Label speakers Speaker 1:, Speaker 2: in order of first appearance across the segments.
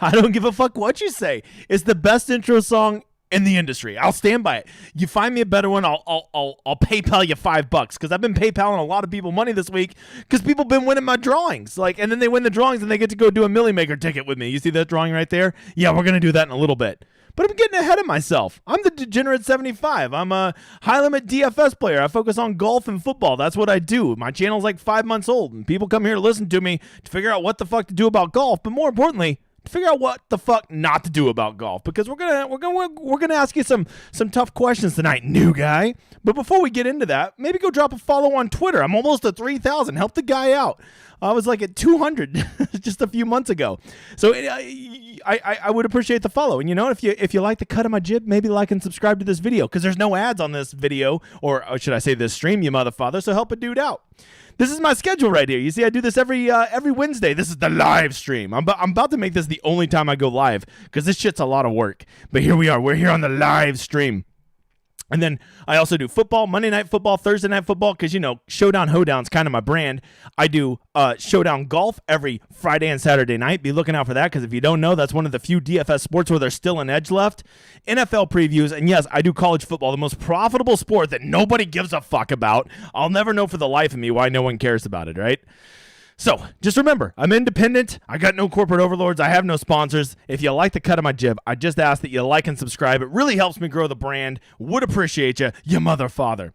Speaker 1: I don't give a fuck what you say. It's the best intro song in the industry. I'll stand by it. You find me a better one, I'll PayPal you $5 because I've been PayPaling a lot of people money this week because people been winning my drawings. And then they win the drawings and they get to go do a Millie Maker ticket with me. You see that drawing right there? Yeah, we're gonna do that in a little bit. But I'm getting ahead of myself. I'm the Degenerate 75. I'm a high-limit DFS player. I focus on golf and football. That's what I do. My channel's like 5 months old, and people come here to listen to me to figure out what the fuck to do about golf, but more importantly, to figure out what the fuck not to do about golf, because we're gonna ask you some tough questions tonight, new guy. But before we get into that, maybe go drop a follow on Twitter. I'm almost at 3,000. Help the guy out. I was like at 200 just a few months ago. So I would appreciate the follow. And if you like the cut of my jib, maybe like and subscribe to this video because there's no ads on this video, or should I say this stream, you motherfather. So help a dude out. This is my schedule right here. You see, I do this every Wednesday. This is the live stream. I'm about to make this the only time I go live because this shit's a lot of work. But here we are. We're here on the live stream. And then I also do football, Monday Night Football, Thursday Night Football, because, Showdown Hoedown's kind of my brand. I do Showdown Golf every Friday and Saturday night. Be looking out for that, because if you don't know, that's one of the few DFS sports where there's still an edge left. NFL previews, and yes, I do college football, the most profitable sport that nobody gives a fuck about. I'll never know for the life of me why no one cares about it, right? So, just remember, I'm independent. I got no corporate overlords. I have no sponsors. If you like the cut of my jib, I just ask that you like and subscribe. It really helps me grow the brand. Would appreciate you mother father.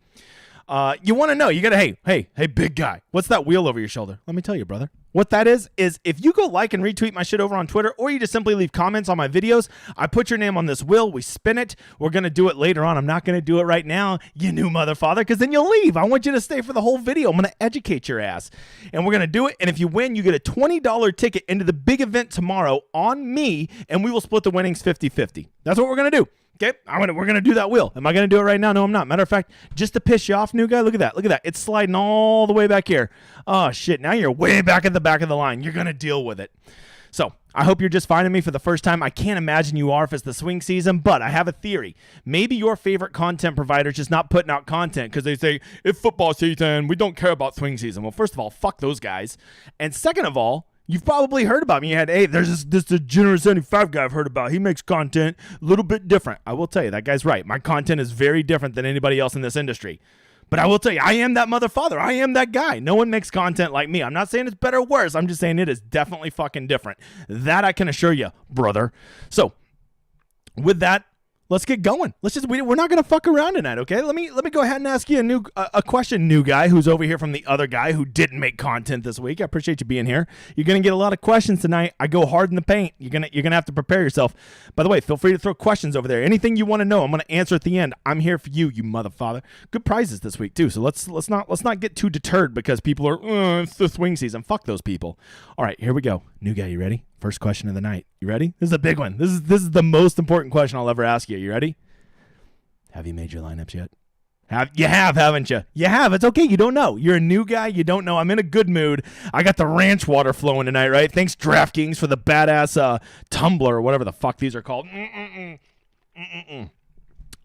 Speaker 1: You want to know, you got to, hey, big guy, what's that wheel over your shoulder? Let me tell you, brother. What that is if you go like and retweet my shit over on Twitter, or you just simply leave comments on my videos, I put your name on this wheel, we spin it. We're going to do it later on. I'm not going to do it right now, you new motherfather, because then you'll leave. I want you to stay for the whole video. I'm going to educate your ass. And we're going to do it, and if you win, you get a $20 ticket into the big event tomorrow on me, and we will split the winnings 50-50. That's what we're going to do. Okay, we're going to do that wheel. Am I going to do it right now? No, I'm not. Matter of fact, just to piss you off, new guy, look at that. Look at that. It's sliding all the way back here. Oh, shit. Now you're way back at the back of the line. You're going to deal with it. So I hope you're just finding me for the first time. I can't imagine you are if it's the swing season, but I have a theory. Maybe your favorite content provider is just not putting out content because they say, it's football season, we don't care about swing season. Well, first of all, fuck those guys. And second of all, you've probably heard about me. You had, hey, there's this Degenerate 75 guy I've heard about. He makes content a little bit different. I will tell you, that guy's right. My content is very different than anybody else in this industry. But I will tell you, I am that motherfather. I am that guy. No one makes content like me. I'm not saying it's better or worse. I'm just saying it is definitely fucking different. That I can assure you, brother. So, with that, let's get going. We're not going to fuck around tonight, okay? Let me go ahead and ask you a question, new guy who's over here from the other guy who didn't make content this week. I appreciate you being here. You're going to get a lot of questions tonight. I go hard in the paint. You're going to have to prepare yourself. By the way, feel free to throw questions over there. Anything you want to know, I'm going to answer at the end. I'm here for you motherfather. Good prizes this week too. So let's not get too deterred because people are it's the swing season. Fuck those people. All right, here we go. New guy, you ready? First question of the night. You ready? This is a big one. This is the most important question I'll ever ask you. You ready? Have you made your lineups yet? Haven't you? You have. It's okay. You don't know. You're a new guy. You don't know. I'm in a good mood. I got the ranch water flowing tonight, right? Thanks, DraftKings, for the badass tumbler or whatever the fuck these are called.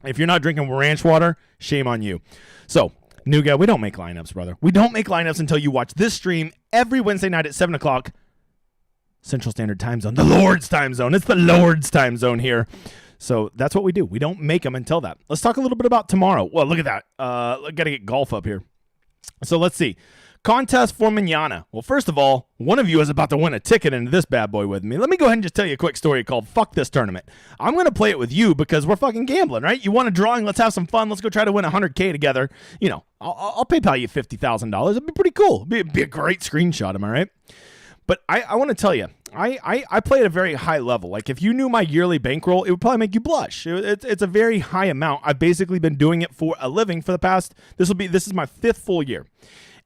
Speaker 1: If you're not drinking ranch water, shame on you. So, new guy, we don't make lineups, brother. We don't make lineups until you watch this stream every Wednesday night at 7 o'clock. Central Standard Time Zone, the Lord's Time Zone. It's the Lord's Time Zone here. So that's what we do. We don't make them until that. Let's talk a little bit about tomorrow. Well, look at that. Got to get golf up here. So let's see. Contest for Manana. Well, first of all, one of you is about to win a ticket into this bad boy with me. Let me go ahead and just tell you a quick story called Fuck This Tournament. I'm going to play it with you because we're fucking gambling, right? You want a drawing? Let's have some fun. Let's go try to win $100K together. I'll PayPal you $50,000. It'd be pretty cool. It'd be a great screenshot, am I right? But I want to tell you, I play at a very high level. Like, if you knew my yearly bankroll, it would probably make you blush. It's a very high amount. I've basically been doing it for a living for the past, this is my 5th full year.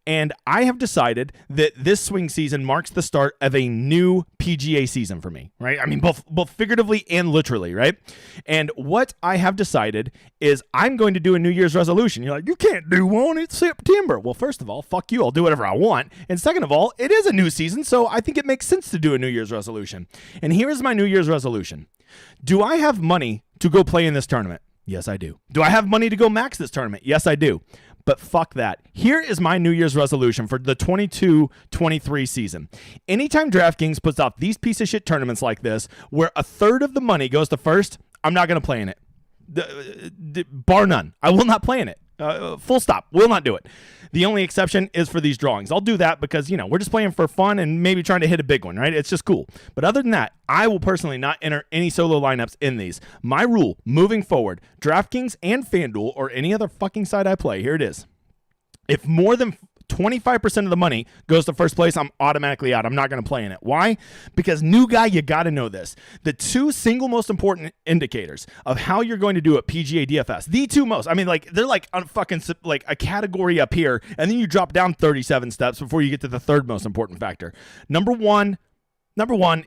Speaker 1: And I have decided that this swing season marks the start of a new PGA season for me, right? I mean, both figuratively and literally, right? And what I have decided is I'm going to do a New Year's resolution. You're like, you can't do one. It's September. Well, first of all, fuck you. I'll do whatever I want. And second of all, it is a new season, so I think it makes sense to do a New Year's resolution. And here is my New Year's resolution. Do I have money to go play in this tournament? Yes, I do. Do I have money to go max this tournament? Yes, I do. But fuck that. Here is my New Year's resolution for the 22-23 season. Anytime DraftKings puts out these piece of shit tournaments like this, where a third of the money goes to first, I'm not going to play in it. Bar none. I will not play in it. Full stop. Will not do it. The only exception is for these drawings. I'll do that because, we're just playing for fun and maybe trying to hit a big one, right? It's just cool. But other than that, I will personally not enter any solo lineups in these. My rule moving forward, DraftKings and FanDuel or any other fucking site I play, here it is. If more than 25% of the money goes to first place, I'm automatically out. I'm not going to play in it. Why? Because new guy, you got to know this. The two single most important indicators of how you're going to do at PGA DFS, the two most, they're like on fucking like a category up here, and then you drop down 37 steps before you get to the third most important factor. Number one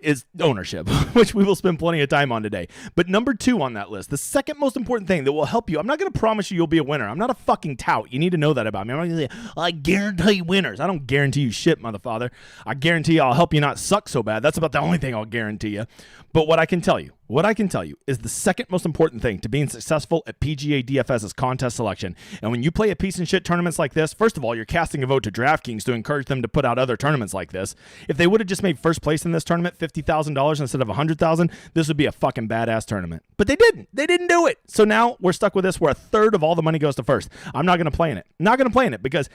Speaker 1: is ownership, which we will spend plenty of time on today. But number two on that list, the second most important thing that will help you, I'm not going to promise you'll be a winner. I'm not a fucking tout. You need to know that about me. I'm not going to say, I guarantee winners. I don't guarantee you shit, motherfather. I guarantee I'll help you not suck so bad. That's about the only thing I'll guarantee you. But what I can tell you is the second most important thing to being successful at PGA DFS is contest selection. And when you play a piece and shit tournaments like this, first of all, you're casting a vote to DraftKings to encourage them to put out other tournaments like this. If they would have just made first place in this tournament $50,000 instead of $100,000, this would be a fucking badass tournament. But they didn't. They didn't do it. So now we're stuck with this where a third of all the money goes to first. I'm not going to play in it. Not going to play in it because,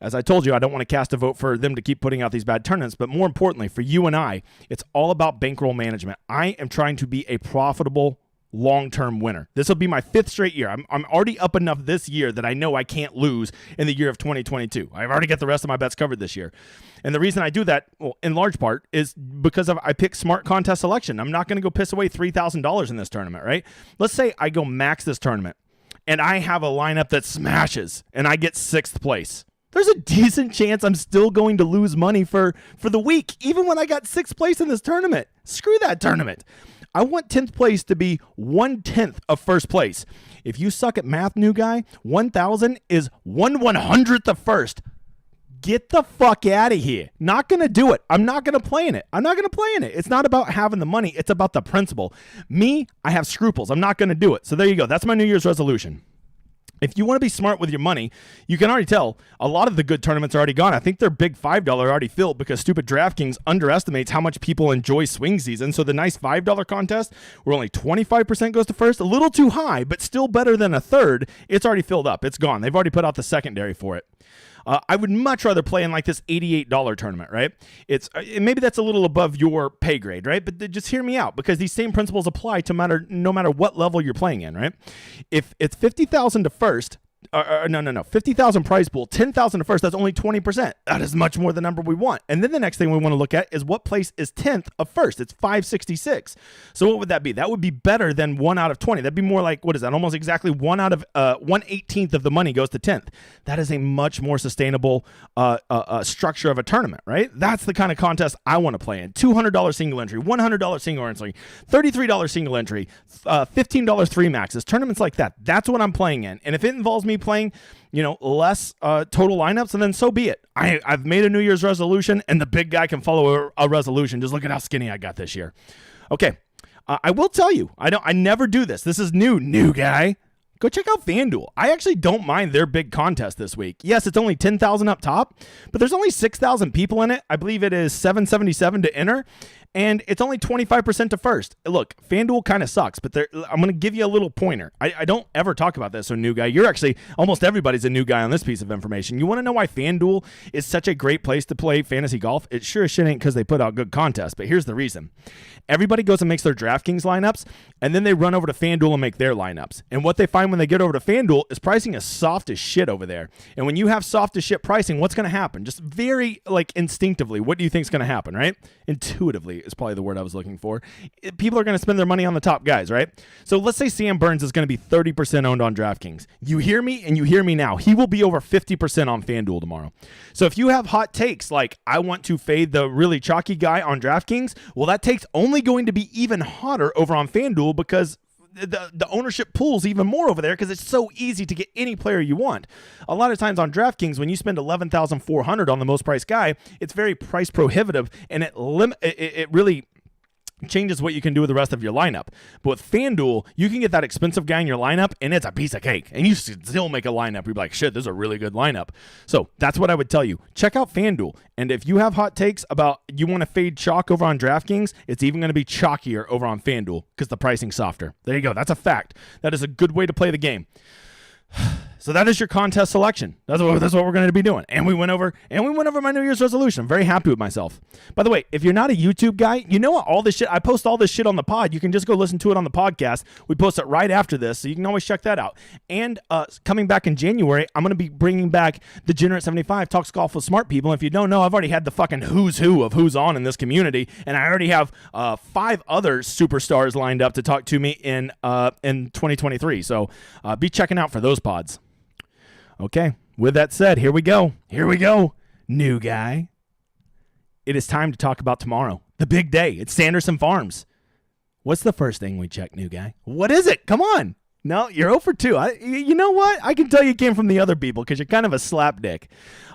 Speaker 1: as I told you, I don't want to cast a vote for them to keep putting out these bad tournaments, but more importantly, for you and I, it's all about bankroll management. I am trying to be a profitable long-term winner. This will be my fifth straight year. I'm already up enough this year that I know I can't lose in the year of 2022. I've already got the rest of my bets covered this year. And the reason I do that, well, in large part, is because I pick smart contest selection. I'm not going to go piss away $3,000 in this tournament, right? Let's say I go max this tournament, and I have a lineup that smashes, and I get sixth place. There's a decent chance I'm still going to lose money for the week, even when I got sixth place in this tournament. Screw that tournament. I want 10th place to be 1/10 of first place. If you suck at math, new guy, 1,000 is 1/100th of first. Get the fuck out of here. Not going to do it. I'm not going to play in it. It's not about having the money. It's about the principle. Me, I have scruples. I'm not going to do it. So there you go. That's my New Year's resolution. If you want to be smart with your money, you can already tell a lot of the good tournaments are already gone. I think their big $5 are already filled because stupid DraftKings underestimates how much people enjoy swing season. So the nice $5 contest where only 25% goes to first, a little too high, but still better than a third, it's already filled up. It's gone. They've already put out the secondary for it. I would much rather play in like this $88 tournament, right? It's maybe that's a little above your pay grade, right? But just hear me out because these same principles apply to no matter what level you're playing in, right? If it's 50,000 to first, no, 50,000 prize pool, 10,000 to first, that's only 20%. That is much more the number we want. And then the next thing we want to look at is what place is 10th of first. It's 566. So what would that be? That would be better than 1 out of 20. That'd be more like, what is that? Almost exactly 1 out of 1/18th of the money goes to 10th. That is a much more sustainable structure of a tournament, right? That's the kind of contest I want to play in. $200 single entry, $100 single entry, $33 single entry, $15 three maxes, tournaments like that. That's what I'm playing in. And if it involves me playing, less total lineups, and then so be it. I've made a New Year's resolution, and the big guy can follow a resolution. Just look at how skinny I got this year. Okay, I will tell you, I never do this. This is new guy. Go check out FanDuel. I actually don't mind their big contest this week. Yes, it's only 10,000 up top, but there's only 6,000 people in it. I believe it is $777 to enter, and it's only 25% to first. Look, FanDuel kind of sucks, but I'm going to give you a little pointer. I don't ever talk about this, so new guy. You're actually, almost everybody's a new guy on this piece of information. You want to know why FanDuel is such a great place to play fantasy golf? It sure as shit ain't because they put out good contests, but here's the reason. Everybody goes and makes their DraftKings lineups, and then they run over to FanDuel and make their lineups. And what they find when they get over to FanDuel is pricing is soft as shit over there. And when you have soft as shit pricing, what's going to happen? Just very instinctively, what do you think is going to happen, right? Intuitively is probably the word I was looking for. People are going to spend their money on the top guys, right? So let's say Sam Burns is going to be 30% owned on DraftKings. You hear me, and you hear me now. He will be over 50% on FanDuel tomorrow. So if you have hot takes like, I want to fade the really chalky guy on DraftKings, well, that take's only going to be even hotter over on FanDuel because the ownership pool's even more over there because it's so easy to get any player you want. A lot of times on DraftKings, when you spend $11,400 on the most priced guy, it's very price prohibitive, and it really changes what you can do with the rest of your lineup. But with FanDuel, you can get that expensive guy in your lineup, and it's a piece of cake. And you still make a lineup. You're like, shit, this is a really good lineup. So that's what I would tell you. Check out FanDuel. And if you have hot takes about you want to fade chalk over on DraftKings, it's even going to be chalkier over on FanDuel because the pricing's softer. There you go. That's a fact. That is a good way to play the game. So that is your contest selection. That's what we're going to be doing. And we went over my New Year's resolution. I'm very happy with myself. By the way, if you're not a YouTube guy, you know what? All this shit, I post all this shit on the pod. You can just go listen to it on the podcast. We post it right after this, so you can always check that out. And coming back in January, I'm going to be bringing back Degenerate 75 Talks Golf with Smart People. And if you don't know, I've already had the fucking who's who of who's on in this community, and I already have 5 other superstars lined up to talk to me in 2023. So be checking out for those pods. Okay, with that said, here we go. New guy. It is time to talk about tomorrow. The big day. It's Sanderson Farms. What's the first thing we check, new guy? What is it? Come on. No, you're 0 for 2. You know what? I can tell you came from the other people because you're kind of a slapdick.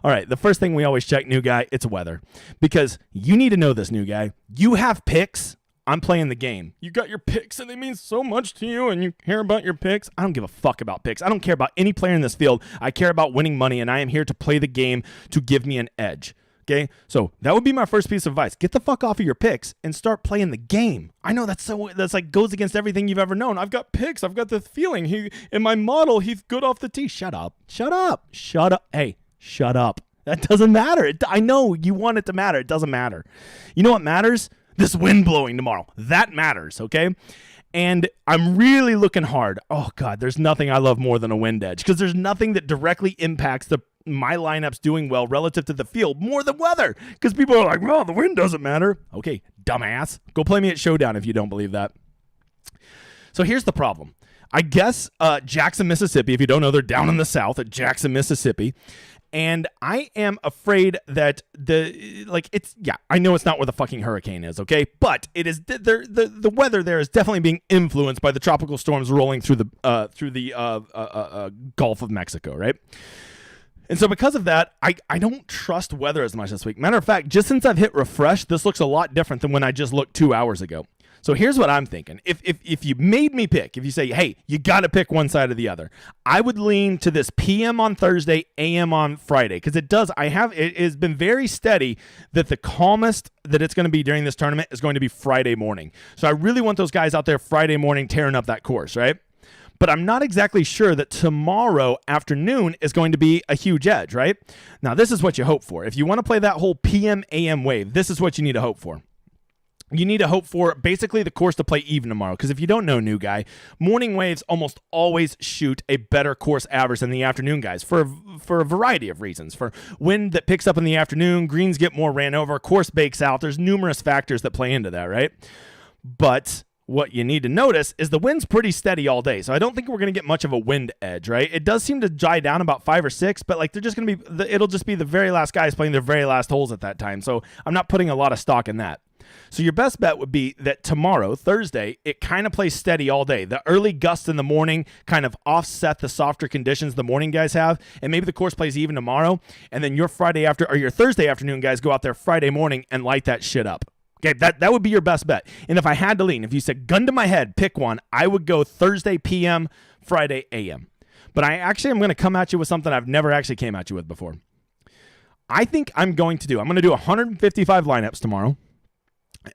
Speaker 1: All right, the first thing we always check, new guy, it's weather. Because you need to know this, new guy. You have picks. I'm playing the game. You got your picks, and they mean so much to you, and you care about your picks. I don't give a fuck about picks. I don't care about any player in this field. I care about winning money, and I am here to play the game to give me an edge. Okay? So that would be my first piece of advice. Get the fuck off of your picks and start playing the game. I know that's like goes against everything you've ever known. I've got picks. I've got this feeling. In my model, he's good off the tee. Shut up. Hey, shut up. That doesn't matter. I know you want it to matter. It doesn't matter. You know what matters? This wind blowing tomorrow. That matters, okay? And I'm really looking hard. Oh, God, there's nothing I love more than a wind edge because there's nothing that directly impacts my lineups doing well relative to the field more than weather because people are like, well, the wind doesn't matter. Okay, dumbass. Go play me at Showdown if you don't believe that. So here's the problem. I guess Jackson, Mississippi, if you don't know, they're down in the south at Jackson, Mississippi. And I am afraid that I know it's not where the fucking hurricane is, okay? But it is the weather there is definitely being influenced by the tropical storms rolling through the Gulf of Mexico, right? And so because of that, I don't trust weather as much this week. Matter of fact, just since I've hit refresh, this looks a lot different than when I just looked 2 hours ago. So here's what I'm thinking. If you made me pick, if you say, hey, you got to pick one side or the other, I would lean to this PM on Thursday, AM on Friday, because it has been very steady that the calmest that it's going to be during this tournament is going to be Friday morning. So I really want those guys out there Friday morning tearing up that course, right? But I'm not exactly sure that tomorrow afternoon is going to be a huge edge, right? Now, this is what you hope for. If you want to play that whole PM, AM wave, this is what you need to hope for. You need to hope for basically the course to play even tomorrow. Because if you don't know, new guy, morning waves almost always shoot a better course average than the afternoon guys for a variety of reasons. For wind that picks up in the afternoon, greens get more ran over, course bakes out. There's numerous factors that play into that, right? But what you need to notice is the wind's pretty steady all day. So I don't think we're going to get much of a wind edge, right? It does seem to die down about 5 or 6, but like they're just going to be, it'll just be the very last guys playing their very last holes at that time. So I'm not putting a lot of stock in that. So your best bet would be that tomorrow, Thursday, it kind of plays steady all day. The early gusts in the morning kind of offset the softer conditions the morning guys have, and maybe the course plays even tomorrow, and then your Thursday afternoon guys go out there Friday morning and light that shit up. Okay, that would be your best bet. And if I had to lean, if you said gun to my head, pick one, I would go Thursday PM, Friday AM. But I'm going to come at you with something I've never actually came at you with before. I think I'm going to do 155 lineups tomorrow.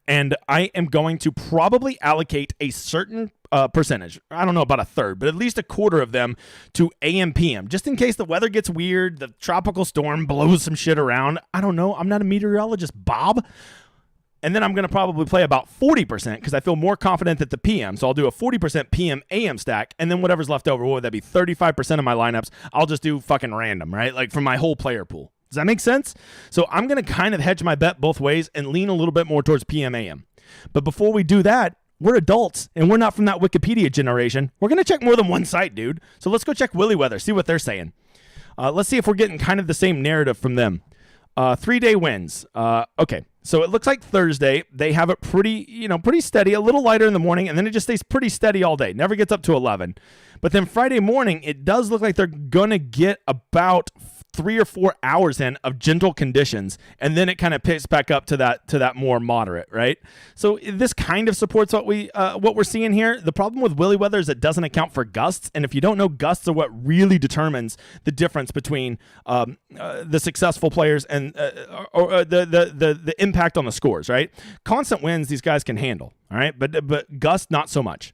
Speaker 1: And I am going to probably allocate a certain percentage. I don't know about a third, but at least a quarter of them to AM, PM, just in case the weather gets weird, the tropical storm blows some shit around. I don't know. I'm not a meteorologist, Bob. And then I'm going to probably play about 40% because I feel more confident at the PM. So I'll do a 40% PM, AM stack. And then whatever's left over, what would that be? 35% of my lineups, I'll just do fucking random, right? Like from my whole player pool. Does that make sense? So I'm going to kind of hedge my bet both ways and lean a little bit more towards PM, AM. But before we do that, we're adults and we're not from that Wikipedia generation. We're going to check more than one site, dude. So let's go check Willy Weather, see what they're saying. Let's see if we're getting kind of the same narrative from them. 3-day wins. Okay. So it looks like Thursday, they have it pretty steady, a little lighter in the morning, and then it just stays pretty steady all day. Never gets up to 11. But then Friday morning, it does look like they're going to get about 3 or 4 hours in of gentle conditions, and then it kind of picks back up to that more moderate, right? So this kind of supports what we're seeing here. The problem with willy weather is it doesn't account for gusts, and if you don't know, gusts are what really determines the difference between the successful players and the impact on the scores, right? Constant winds these guys can handle, all right, but gusts not so much.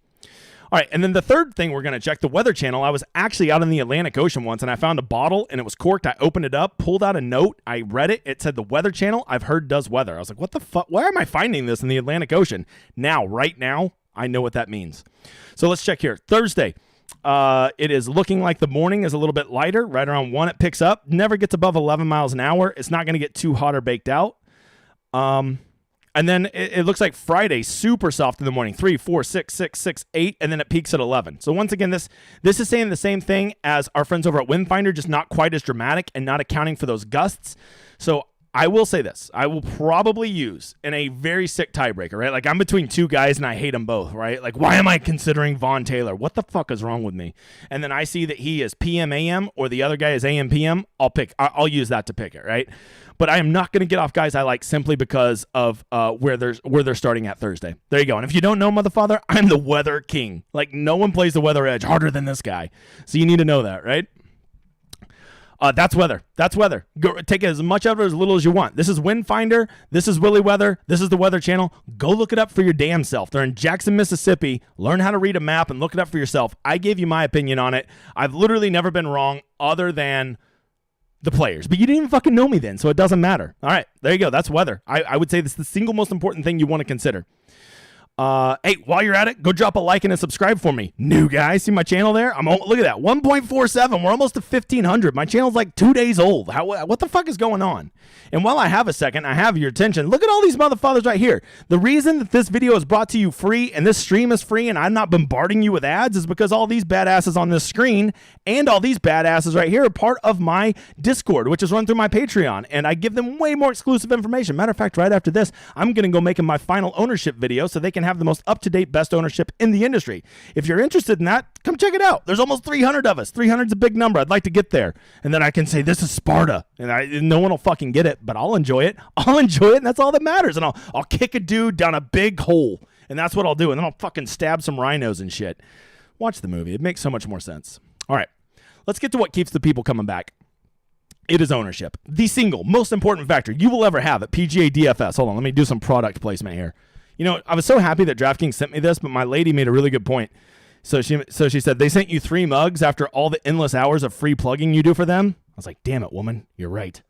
Speaker 1: All right, and then the third thing we're going to check, the Weather Channel. I was actually out in the Atlantic Ocean once, and I found a bottle, and it was corked. I opened it up, pulled out a note. I read it. It said the Weather Channel, I've heard, does weather. I was like, what the fuck? Why am I finding this in the Atlantic Ocean? Right now, I know what that means. So let's check here. Thursday, it is looking like the morning is a little bit lighter. Right around 1, it picks up. Never gets above 11 miles an hour. It's not going to get too hot or baked out. And then it looks like Friday, super soft in the morning, 3, 4, 6, 6, 6, 8, and then it peaks at 11. So once again, this is saying the same thing as our friends over at Windfinder, just not quite as dramatic and not accounting for those gusts. So I will say this. I will probably use in a very sick tiebreaker, right? Like I'm between two guys and I hate them both, right? Like why am I considering Vaughn Taylor? What the fuck is wrong with me? And then I see that he is PM AM or the other guy is AM PM. I'll use that to pick it, right? But I am not going to get off guys I like simply because of where they're starting at Thursday. There you go. And if you don't know, motherfather, I'm the weather king. Like no one plays the weather edge harder than this guy. So you need to know that, right? That's weather. That's weather. Go, take as much of it as little as you want. This is Windfinder. This is Willy Weather. This is the Weather Channel. Go look it up for your damn self. They're in Jackson, Mississippi. Learn how to read a map and look it up for yourself. I gave you my opinion on it. I've literally never been wrong other than the players. But you didn't even fucking know me then, so it doesn't matter. All right, there you go. That's weather. I would say this is the single most important thing you want to consider. Hey, while you're at it, go drop a like and a subscribe for me. New guy, see my channel there? Look at that, 1.47. We're almost to 1,500. My channel's like 2 days old. What the fuck is going on? And while I have a second, I have your attention. Look at all these motherfuckers right here. The reason that this video is brought to you free and this stream is free and I'm not bombarding you with ads is because all these badasses on this screen and all these badasses right here are part of my Discord, which is run through my Patreon, and I give them way more exclusive information. Matter of fact, right after this, I'm going to go make my final ownership video so they can have the most up-to-date best ownership in the industry. If you're interested in that, come check it out. There's almost 300 of us. 300 is a big number. I'd like to get there. And then I can say, this is Sparta. And no one will fucking get it, but I'll enjoy it. I'll enjoy it, and that's all that matters. And I'll kick a dude down a big hole, and that's what I'll do. And then I'll fucking stab some rhinos and shit. Watch the movie. It makes so much more sense. All right. Let's get to what keeps the people coming back. It is ownership. The single most important factor you will ever have at PGA DFS. Hold on. Let me do some product placement here. You know, I was so happy that DraftKings sent me this, but my lady made a really good point. So she said, they sent you 3 mugs after all the endless hours of free plugging you do for them. I was like, damn it, woman. You're right.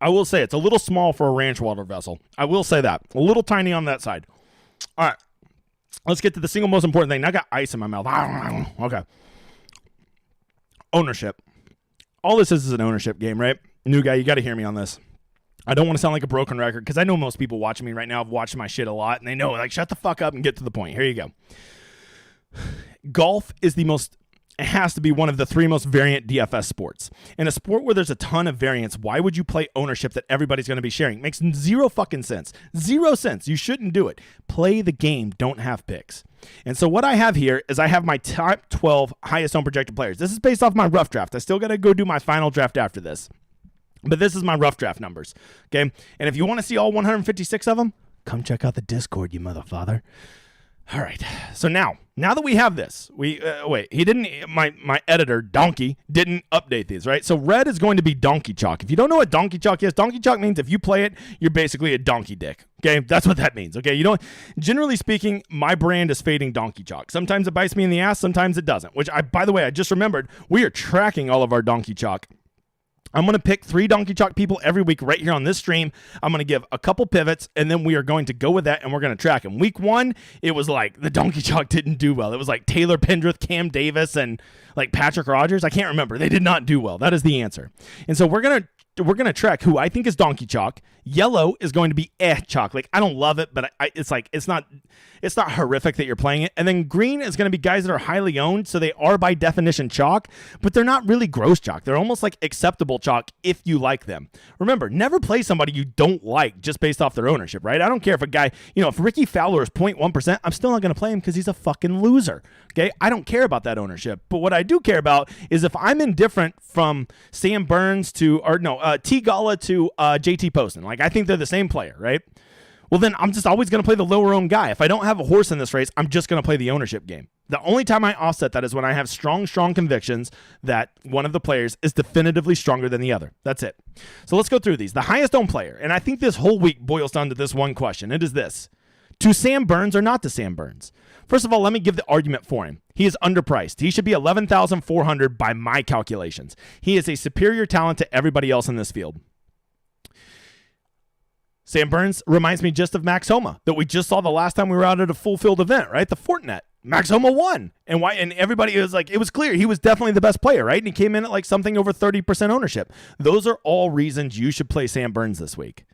Speaker 1: I will say it's a little small for a ranch water vessel. I will say that. A little tiny on that side. All right. Let's get to the single most important thing. Now I got ice in my mouth. Okay. Ownership. All this is an ownership game, right? New guy, you got to hear me on this. I don't want to sound like a broken record because I know most people watching me right now have watched my shit a lot and they know, like, shut the fuck up and get to the point. Here you go. Golf is it has to be one of the 3 most variant DFS sports. In a sport where there's a ton of variance, why would you play ownership that everybody's going to be sharing? It makes zero fucking sense. 0 sense. You shouldn't do it. Play the game. Don't have picks. And so what I have here is I have my top 12 highest owned projected players. This is based off my rough draft. I still got to go do my final draft after this. But this is my rough draft numbers, okay? And if you want to see all 156 of them, come check out the Discord, you motherfather. All right. So now that we have this, my editor, Donkey, didn't update these, right? So red is going to be donkey chalk. If you don't know what donkey chalk means if you play it, you're basically a donkey dick, okay? That's what that means, okay? Generally speaking, my brand is fading donkey chalk. Sometimes it bites me in the ass, sometimes it doesn't, by the way, I just remembered, we are tracking all of our donkey chalk. I'm going to pick 3 donkey chalk people every week right here on this stream. I'm going to give a couple pivots, and then we are going to go with that, and we're going to track them. Week 1, it was like the donkey chalk didn't do well. It was like Taylor Pendrith, Cam Davis, and like Patrick Rogers. I can't remember. They did not do well. That is the answer. And so we're going to track who I think is donkey chalk. Yellow is going to be chalk. Like, I don't love it, but it's not horrific that you're playing it. And then green is going to be guys that are highly owned, so they are by definition chalk, but they're not really gross chalk. They're almost like acceptable chalk if you like them. Remember, never play somebody you don't like just based off their ownership, right? I don't care if a guy, if Ricky Fowler is 0.1%, I'm still not going to play him because he's a fucking loser. Okay, I don't care about that ownership. But what I do care about is if I'm indifferent from Sam Burns T. Gala to JT Poston. Like, I think they're the same player, right? Well, then I'm just always going to play the lower owned guy. If I don't have a horse in this race, I'm just going to play the ownership game. The only time I offset that is when I have strong convictions that one of the players is definitively stronger than the other. That's it. So let's go through these. The highest owned player, and I think this whole week boils down to this one question. It is this: to Sam Burns or not to Sam Burns? First of all, let me give the argument for him. He is underpriced. He should be $11,400 by my calculations. He is a superior talent to everybody else in this field. Sam Burns reminds me just of Max Homa that we just saw the last time we were out at a full field event, right? The Fortinet. Max Homa won. And everybody was like, it was clear he was definitely the best player, right? And he came in at like something over 30% ownership. Those are all reasons you should play Sam Burns this week.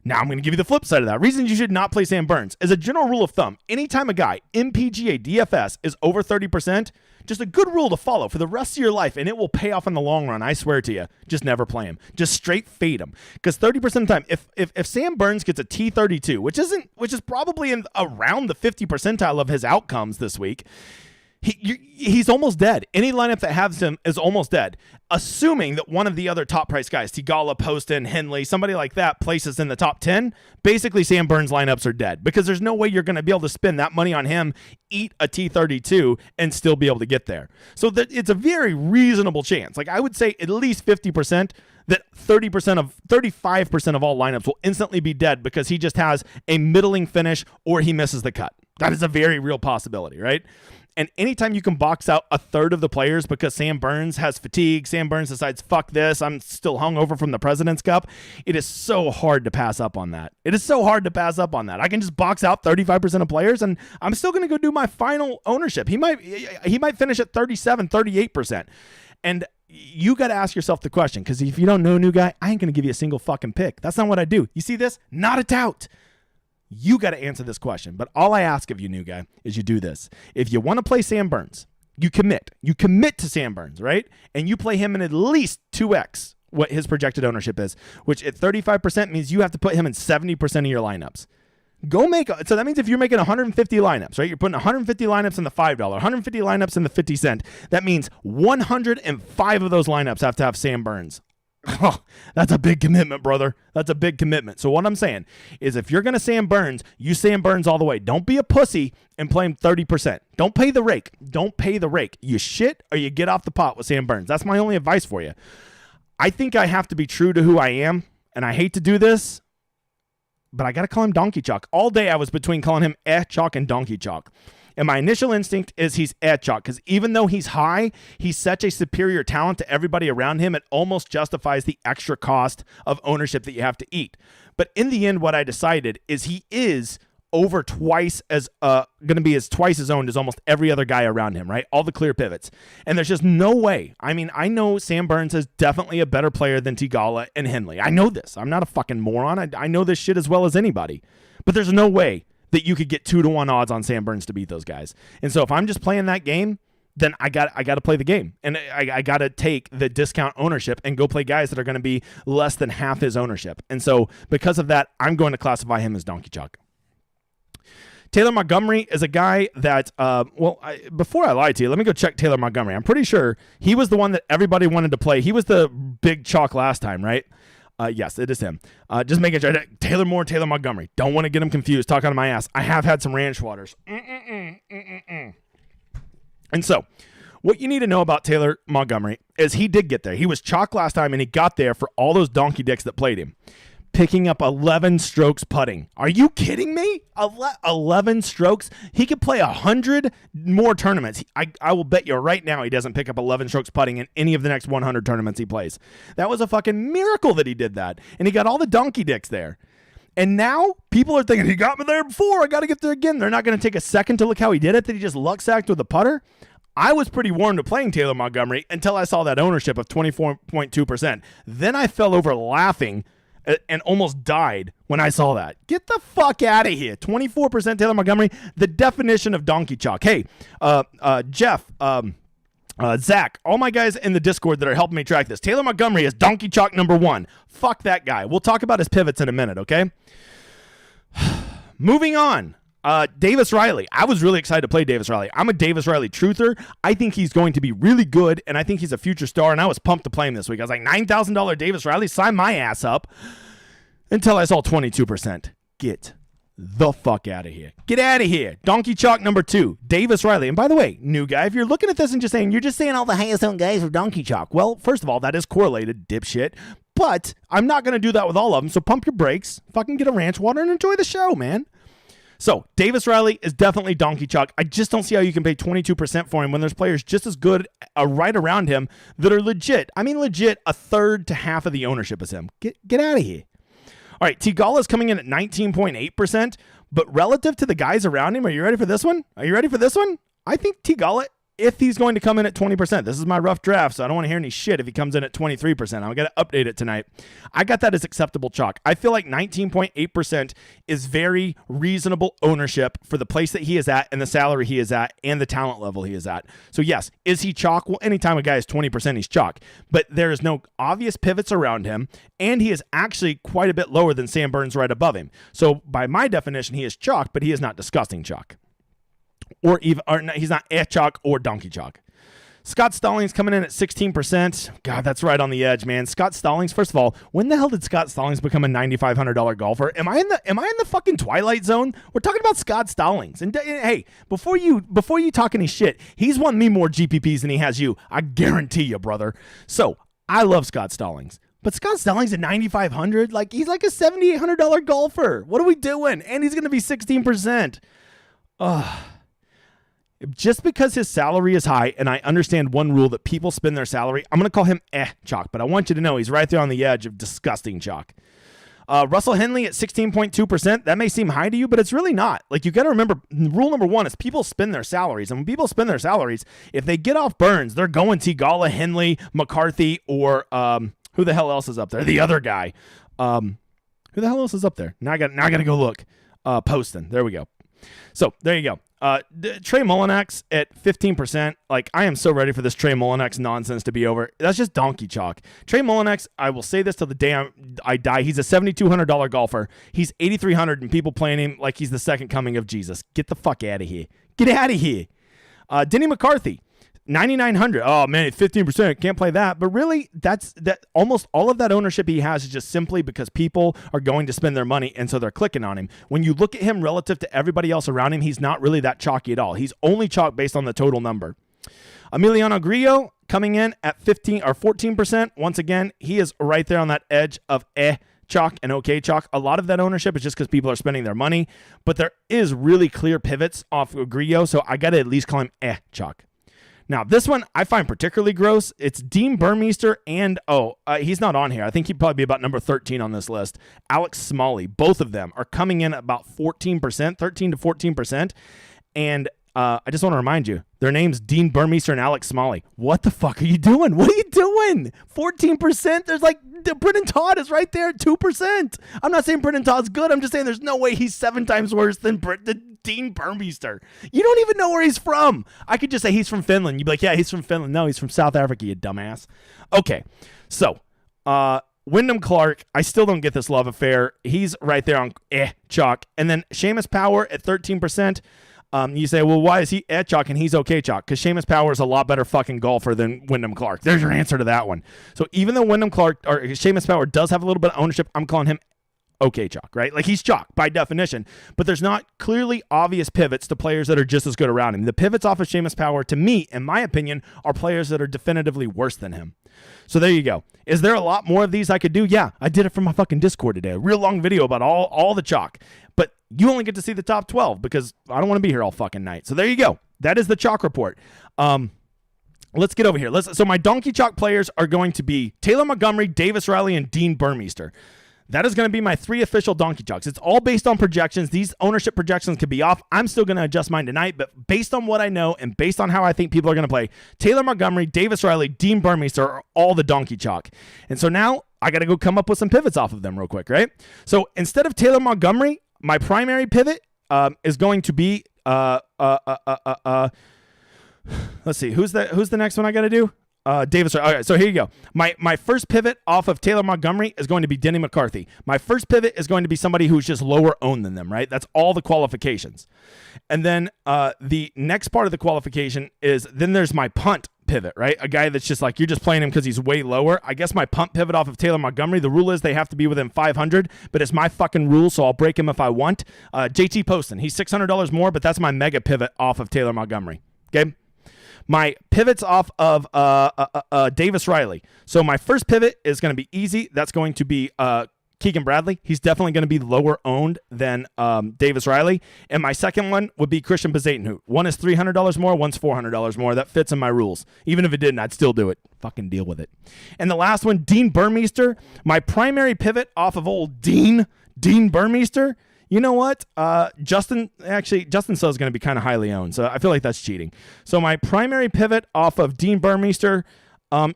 Speaker 1: Now I'm going to give you the flip side of that. Reasons you should not play Sam Burns. As a general rule of thumb, anytime a guy in PGA DFS is over 30%, just a good rule to follow for the rest of your life, and it will pay off in the long run, I swear to you. Just never play him. Just straight fade him. Because 30% of the time, if Sam Burns gets a T32, which is probably around the 50 percentile of his outcomes this week, he's almost dead. Any lineup that has him is almost dead, assuming that one of the other top price guys, Tigala, Poston, Henley, somebody like that, places in the top 10. Basically, Sam Burns lineups are dead because there's no way you're going to be able to spend that money on him, eat a T32, and still be able to get there. So it's a very reasonable chance. Like, I would say at least 50%. That 35% of all lineups will instantly be dead because he just has a middling finish or he misses the cut. That is a very real possibility, right? And anytime you can box out a third of the players because Sam Burns has fatigue, Sam Burns decides, fuck this, I'm still hungover from the President's Cup, it is so hard to pass up on that. It is so hard to pass up on that. I can just box out 35% of players and I'm still going to go do my final ownership. He might finish at 37, 38%. And you got to ask yourself the question, because if you don't know, new guy, I ain't going to give you a single fucking pick. That's not what I do. You see this? Not a tout. You got to answer this question. But all I ask of you, new guy, is you do this. If you want to play Sam Burns, you commit. You commit to Sam Burns, right? And you play him in at least 2x what his projected ownership is, which at 35% means you have to put him in 70% of your lineups. So that means if you're making 150 lineups, right? You're putting 150 lineups in the $5, 150 lineups in the 50 cent. That means 105 of those lineups have to have Sam Burns. Oh, that's a big commitment, brother. That's a big commitment. So what I'm saying is if you're going to Sam Burns, you Sam Burns all the way. Don't be a pussy and play him 30%. Don't pay the rake. Don't pay the rake. You shit or you get off the pot with Sam Burns. That's my only advice for you. I think I have to be true to who I am, and I hate to do this, but I got to call him Donkey Chalk. All day I was between calling him Chalk and Donkey Chalk. And my initial instinct is he's Chalk, because even though he's high, he's such a superior talent to everybody around him, it almost justifies the extra cost of ownership that you have to eat. But in the end, what I decided is he is over twice as twice as owned as almost every other guy around him, right? All the clear pivots. And there's just no way. I mean, I know Sam Burns is definitely a better player than Tigala and Henley. I know this. I'm not a fucking moron. I know this shit as well as anybody. But there's no way that you could get 2-1 odds on Sam Burns to beat those guys. And so if I'm just playing that game, then I got to play the game. And I got to take the discount ownership and go play guys that are going to be less than half his ownership. And so because of that, I'm going to classify him as Donkey Chalk. Taylor Montgomery is a guy that, before I lie to you, let me go check Taylor Montgomery. I'm pretty sure he was the one that everybody wanted to play. He was the big chalk last time, right? Yes, it is him. Just making sure. Taylor Montgomery. Don't want to get him confused. Talk out of my ass. I have had some ranch waters. And so, what you need to know about Taylor Montgomery is he did get there. He was chalk last time, and he got there for all those donkey dicks that played him. Picking up 11 strokes putting. Are you kidding me? 11 strokes? He could play 100 more tournaments. I will bet you right now he doesn't pick up 11 strokes putting in any of the next 100 tournaments he plays. That was a fucking miracle that he did that. And he got all the donkey dicks there. And now people are thinking, he got me there before. I got to get there again. They're not going to take a second to look how he did it, that he just luck sacked with a putter. I was pretty warm to playing Taylor Montgomery until I saw that ownership of 24.2%. Then I fell over laughing and almost died when I saw that. Get the fuck out of here. 24% Taylor Montgomery, the definition of donkey chalk. Hey, Jeff, Zach, all my guys in the Discord that are helping me track this. Taylor Montgomery is donkey chalk number 1. Fuck that guy. We'll talk about his pivots in a minute, okay? Moving on. Davis Riley. I was really excited to play Davis Riley. I'm a Davis Riley truther. I think he's going to be really good, and I think he's a future star, and I was pumped to play him this week. I was like, $9,000 Davis Riley, sign my ass up, until I saw 22%. Get the fuck out of here. Get out of here. Donkey chalk number 2, Davis Riley. And by the way, new guy, if you're looking at this and you're just saying all the highest owned guys are donkey chalk. Well, first of all, that is correlated, dipshit. But I'm not going to do that with all of them, so pump your brakes, fucking get a ranch water, and enjoy the show, man. So, Davis Riley is definitely donkey chalk. I just don't see how you can pay 22% for him when there's players just as good right around him that are legit. I mean, legit, a third to half of the ownership is him. Get out of here. All right, Tigala is coming in at 19.8%, but relative to the guys around him, are you ready for this one? I think Tigala, if he's going to come in at 20%, this is my rough draft, so I don't want to hear any shit if he comes in at 23%. I'm going to update it tonight. I got that as acceptable chalk. I feel like 19.8% is very reasonable ownership for the place that he is at and the salary he is at and the talent level he is at. So yes, is he chalk? Well, anytime a guy is 20%, he's chalk. But there is no obvious pivots around him, and he is actually quite a bit lower than Sam Burns right above him. So by my definition, he is chalk, but he is not disgusting chalk. He's not chalk or donkey chalk. Scott Stallings coming in at 16%. God, that's right on the edge, man. Scott Stallings, first of all, when the hell did Scott Stallings become a $9,500 golfer? Am I in the fucking Twilight Zone? We're talking about Scott Stallings. And hey, before you talk any shit, he's won me more GPPs than he has you. I guarantee you, brother. So I love Scott Stallings. But Scott Stallings at 9,500, like he's like a $7,800 golfer. What are we doing? And he's going to be 16%. Just because his salary is high, and I understand one rule that people spend their salary, I'm going to call him chalk, but I want you to know he's right there on the edge of disgusting chalk. Russell Henley at 16.2%. That may seem high to you, but it's really not. Like, you got to remember, rule number 1 is people spend their salaries. And when people spend their salaries, if they get off Burns, they're going Tigala, Henley, McCarthy, or who the hell else is up there? The other guy. Who the hell else is up there? Now I got to go look. Poston. There we go. So, there you go. Trey Mullinax at 15%. Like, I am so ready for this Trey Mullinax nonsense to be over. That's just donkey chalk. Trey Mullinax, I will say this till the day I die. He's a $7,200 golfer. He's $8,300, and people playing him like he's the second coming of Jesus. Get the fuck out of here. Get out of here. Denny McCarthy, $9,900. Oh man, 15%. Can't play that. But really, that almost all of that ownership he has is just simply because people are going to spend their money, and so they're clicking on him. When you look at him relative to everybody else around him, he's not really that chalky at all. He's only chalk based on the total number. Emiliano Grillo coming in at 15 or 14%. Once again, he is right there on that edge of chalk and okay chalk. A lot of that ownership is just because people are spending their money, but there is really clear pivots off of Grillo, so I got to at least call him chalk. Now, this one I find particularly gross. It's Dean Burmeister and, he's not on here. I think he'd probably be about number 13 on this list. Alex Smalley. Both of them are coming in at about 14%, 13 to 14%. And I just want to remind you, their names Dean Burmeister and Alex Smalley. What the fuck are you doing? What are you doing? 14%? There's like, Brendan Todd is right there at 2%. I'm not saying Brendan Todd's good. I'm just saying there's no way he's 7 times worse than Dean Burmeister. You don't even know where he's from. I could just say he's from Finland. You'd be like, yeah, he's from Finland. No, he's from South Africa, you dumbass. Okay, so Wyndham Clark, I still don't get this love affair. He's right there on chalk. And then Seamus Power at 13%. You say, well, why is he chalk and he's okay chalk? Because Seamus Power is a lot better fucking golfer than Wyndham Clark. There's your answer to that one. So even though Wyndham Clark or Seamus Power does have a little bit of ownership, I'm calling him okay chalk, right? Like, he's chalk by definition, but there's not clearly obvious pivots to players that are just as good around him. The pivots off of Seamus Power, to me, in my opinion, are players that are definitively worse than him. So there you go. Is there a lot more of these I could do? Yeah, I did it from my fucking Discord today. A real long video about all the chalk. But you only get to see the top 12 because I don't want to be here all fucking night. So there you go. That is the chalk report. Let's get over here. So my donkey chalk players are going to be Taylor Montgomery, Davis Riley, and Dean Burmeister. That is going to be my 3 official donkey chalks. It's all based on projections. These ownership projections could be off. I'm still going to adjust mine tonight, but based on what I know and based on how I think people are going to play, Taylor Montgomery, Davis Riley, Dean Burmeister are all the donkey chalk. And so now I got to go come up with some pivots off of them real quick, right? So instead of Taylor Montgomery, my primary pivot is going to be let's see, who's the next one I got to do? Davis. All right, so here you go. My first pivot off of Taylor Montgomery is going to be Denny McCarthy. My first pivot is going to be somebody who's just lower owned than them, right? That's all the qualifications. And then the next part of the qualification is then there's my punt pivot, right? A guy that's just like, you're just playing him because he's way lower. I guess my punt pivot off of Taylor Montgomery, the rule is they have to be within 500, but it's my fucking rule, so I'll break him if I want. JT Poston, he's $600 more, but that's my mega pivot off of Taylor Montgomery, okay? My pivots off of Davis Riley. So my first pivot is going to be easy. That's going to be Keegan Bradley. He's definitely going to be lower owned than Davis Riley. And my second one would be Christian Bezadenhout. One is $300 more, one's $400 more. That fits in my rules. Even if it didn't, I'd still do it. Fucking deal with it. And the last one, Dean Burmeister. My primary pivot off of old Dean Burmeister. You know what? Justin Suh is going to be kind of highly owned, so I feel like that's cheating. So my primary pivot off of Dean Burmeister, I'll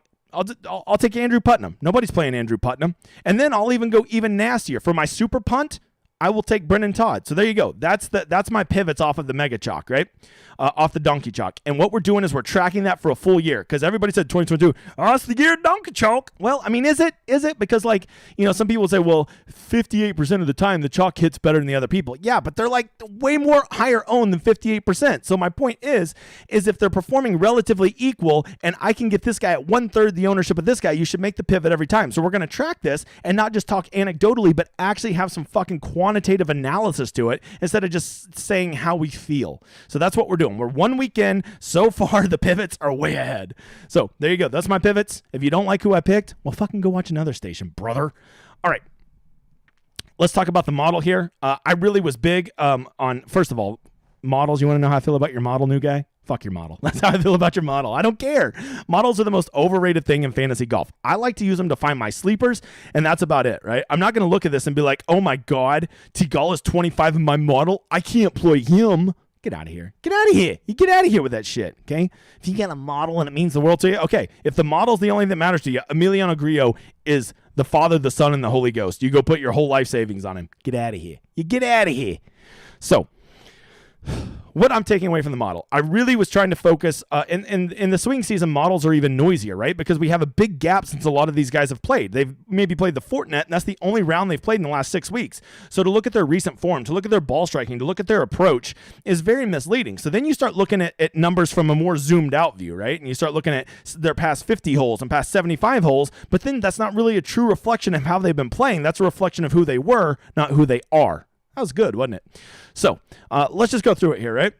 Speaker 1: take Andrew Putnam. Nobody's playing Andrew Putnam. And then I'll even go even nastier. For my super punt, I will take Brendan Todd. So there you go. That's my pivots off of the mega chalk, right? Off the donkey chalk. And what we're doing is we're tracking that for a full year, because everybody said 2022, it's the year of donkey chalk. Well, I mean, is it? Because, like, you know, some people say, well, 58% of the time the chalk hits better than the other people. Yeah, but they're like way more higher owned than 58%. So my point is if they're performing relatively equal and I can get this guy at 1/3 the ownership of this guy, you should make the pivot every time. So we're going to track this and not just talk anecdotally, but actually have some fucking quantitative analysis to it instead of just saying how we feel. So that's what we're doing. We're 1 week in. So far, the pivots are way ahead. So there you go. That's my pivots. If you don't like who I picked, well, fucking go watch another station, brother. All right. Let's talk about the model here. I really was big on, first of all, models. You want to know how I feel about your model, new guy? Fuck your model. That's how I feel about your model. I don't care. Models are the most overrated thing in fantasy golf. I like to use them to find my sleepers, and that's about it, right? I'm not going to look at this and be like, oh my God, Teagal is 25 in my model. I can't play him. Get out of here. Get out of here. You get out of here with that shit, okay? If you get a model and it means the world to you, okay. If the model's the only thing that matters to you, Emiliano Grillo is the Father, the Son, and the Holy Ghost. You go put your whole life savings on him. Get out of here. You get out of here. So, what I'm taking away from the model, I really was trying to focus in the swing season. Models are even noisier, right? Because we have a big gap since a lot of these guys have played. They've maybe played the Fortinet, and that's the only round they've played in the last 6 weeks. So to look at their recent form, to look at their ball striking, to look at their approach is very misleading. So then you start looking at numbers from a more zoomed out view, right? And you start looking at their past 50 holes and past 75 holes, but then that's not really a true reflection of how they've been playing. That's a reflection of who they were, not who they are. That was good, wasn't it? So let's just go through it here, right?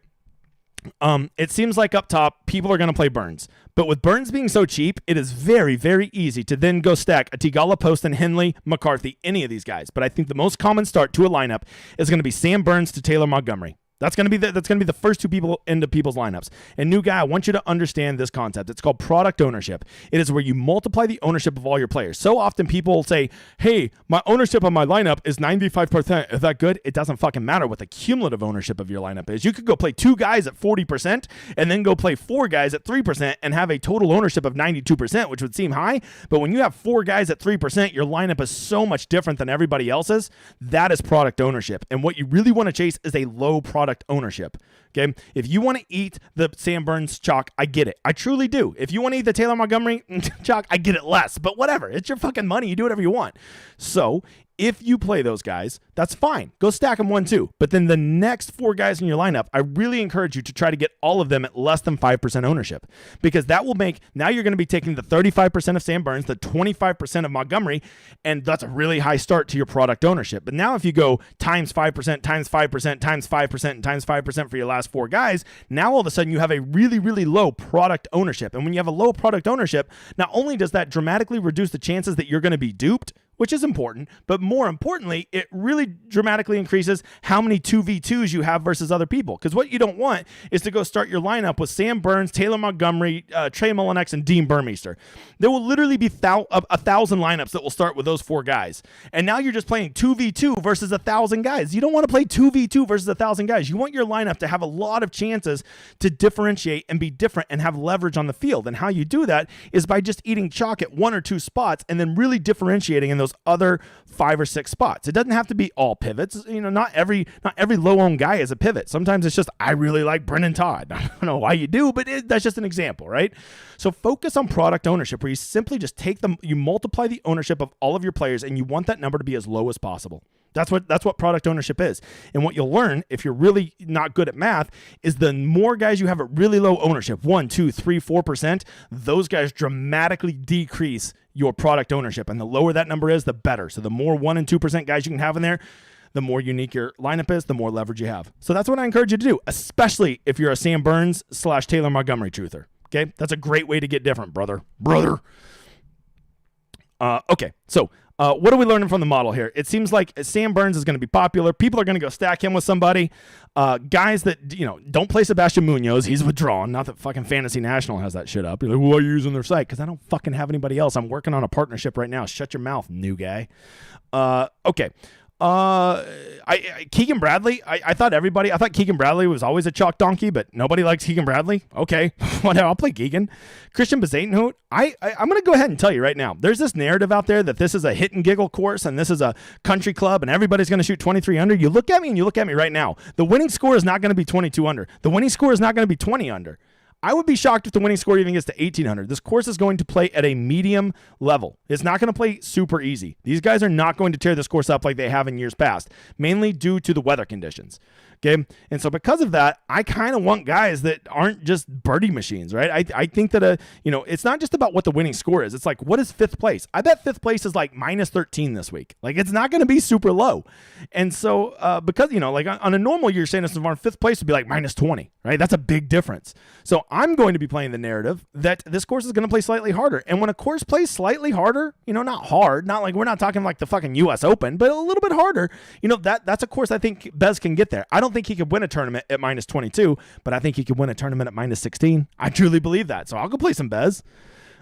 Speaker 1: It seems like up top, people are going to play Burns. But with Burns being so cheap, it is very, very easy to then go stack a Theegala, Poston, Henley, McCarthy, any of these guys. But I think the most common start to a lineup is going to be Sam Burns to Taylor Montgomery. That's going to be the first two people into people's lineups. And new guy, I want you to understand this concept. It's called product ownership. It is where you multiply the ownership of all your players. So often people will say, hey, my ownership on my lineup is 95%. Is that good? It doesn't fucking matter what the cumulative ownership of your lineup is. You could go play 2 guys at 40% and then go play 4 guys at 3% and have a total ownership of 92%, which would seem high. But when you have 4 guys at 3%, your lineup is so much different than everybody else's. That is product ownership. And what you really want to chase is a low product ownership. Okay, if you want to eat the Sam Burns chalk, I get it. I truly do. If you want to eat the Taylor Montgomery chalk, I get it less. But whatever, it's your fucking money. You do whatever you want. So if you play those guys, that's fine. Go stack them 1-2. But then the next 4 guys in your lineup, I really encourage you to try to get all of them at less than 5% ownership, because that will make, now you're going to be taking the 35% of Sam Burns, the 25% of Montgomery, and that's a really high start to your product ownership. But now if you go times 5%, times 5%, times 5%, and times 5% for your last 4 guys, now all of a sudden you have a really, really low product ownership. And when you have a low product ownership, not only does that dramatically reduce the chances that you're going to be duped, which is important, but more importantly, it really dramatically increases how many 2v2s you have versus other people. Because what you don't want is to go start your lineup with Sam Burns, Taylor Montgomery, Trey Mullinex, and Dean Burmeister. There will literally be 1,000 lineups that will start with those 4 guys. And now you're just playing 2v2 versus 1,000 guys. You don't want to play 2v2 versus 1,000 guys. You want your lineup to have a lot of chances to differentiate and be different and have leverage on the field. And how you do that is by just eating chalk at 1 or 2 spots and then really differentiating in those other 5 or 6 spots. It doesn't have to be all pivots. Not every low-owned guy is a pivot. Sometimes it's just, I really like Brennan Todd. I don't know why you do, but that's just an example, right? So focus on product ownership, where you simply just you multiply the ownership of all of your players, and you want that number to be as low as possible. That's what product ownership is. And what you'll learn, if you're really not good at math, is the more guys you have at really low ownership, 1, 2, 3, 4%, those guys dramatically decrease your product ownership. And the lower that number is, the better. So the more 1 and 2% guys you can have in there, the more unique your lineup is, the more leverage you have. So that's what I encourage you to do, especially if you're a Sam Burns / Taylor Montgomery truther. Okay? That's a great way to get different, brother. Okay, so what are we learning from the model here? It seems like Sam Burns is going to be popular. People are going to go stack him with somebody. Guys that, don't play Sebastian Munoz. He's withdrawn. Not that fucking Fantasy National has that shit up. You're like, why are you using their site? Because I don't fucking have anybody else. I'm working on a partnership right now. Shut your mouth, new guy. Okay. Keegan Bradley, I thought Keegan Bradley was always a chalk donkey, but nobody likes Keegan Bradley. Okay, whatever, I'll play Keegan. Christian Bezadenhout, I'm going to go ahead and tell you right now, there's this narrative out there that this is a hit and giggle course and this is a country club and everybody's going to shoot 23 under. You look at me and you look at me right now. The winning score is not going to be 22 under. The winning score is not going to be 20 under. I would be shocked if the winning score even gets to 1,800. This course is going to play at a medium level. It's not going to play super easy. These guys are not going to tear this course up like they have in years past, mainly due to the weather conditions. Okay, and so because of that, I kind of want guys that aren't just birdie machines, right? I think that it's not just about what the winning score is. It's like, what is 5th place? I bet 5th place is like -13 this week. Like, it's not going to be super low. And so because like on a normal year, Sanderson Farm 5th place would be like -20, right? That's a big difference. So I'm going to be playing the narrative that this course is going to play slightly harder. And when a course plays slightly harder, not hard, not like we're not talking like the fucking U.S. Open, but a little bit harder, that's a course I think Bez can get there. I don't think he could win a tournament at -22, but I think he could win a tournament at -16. I truly believe that. So I'll go play some Bez.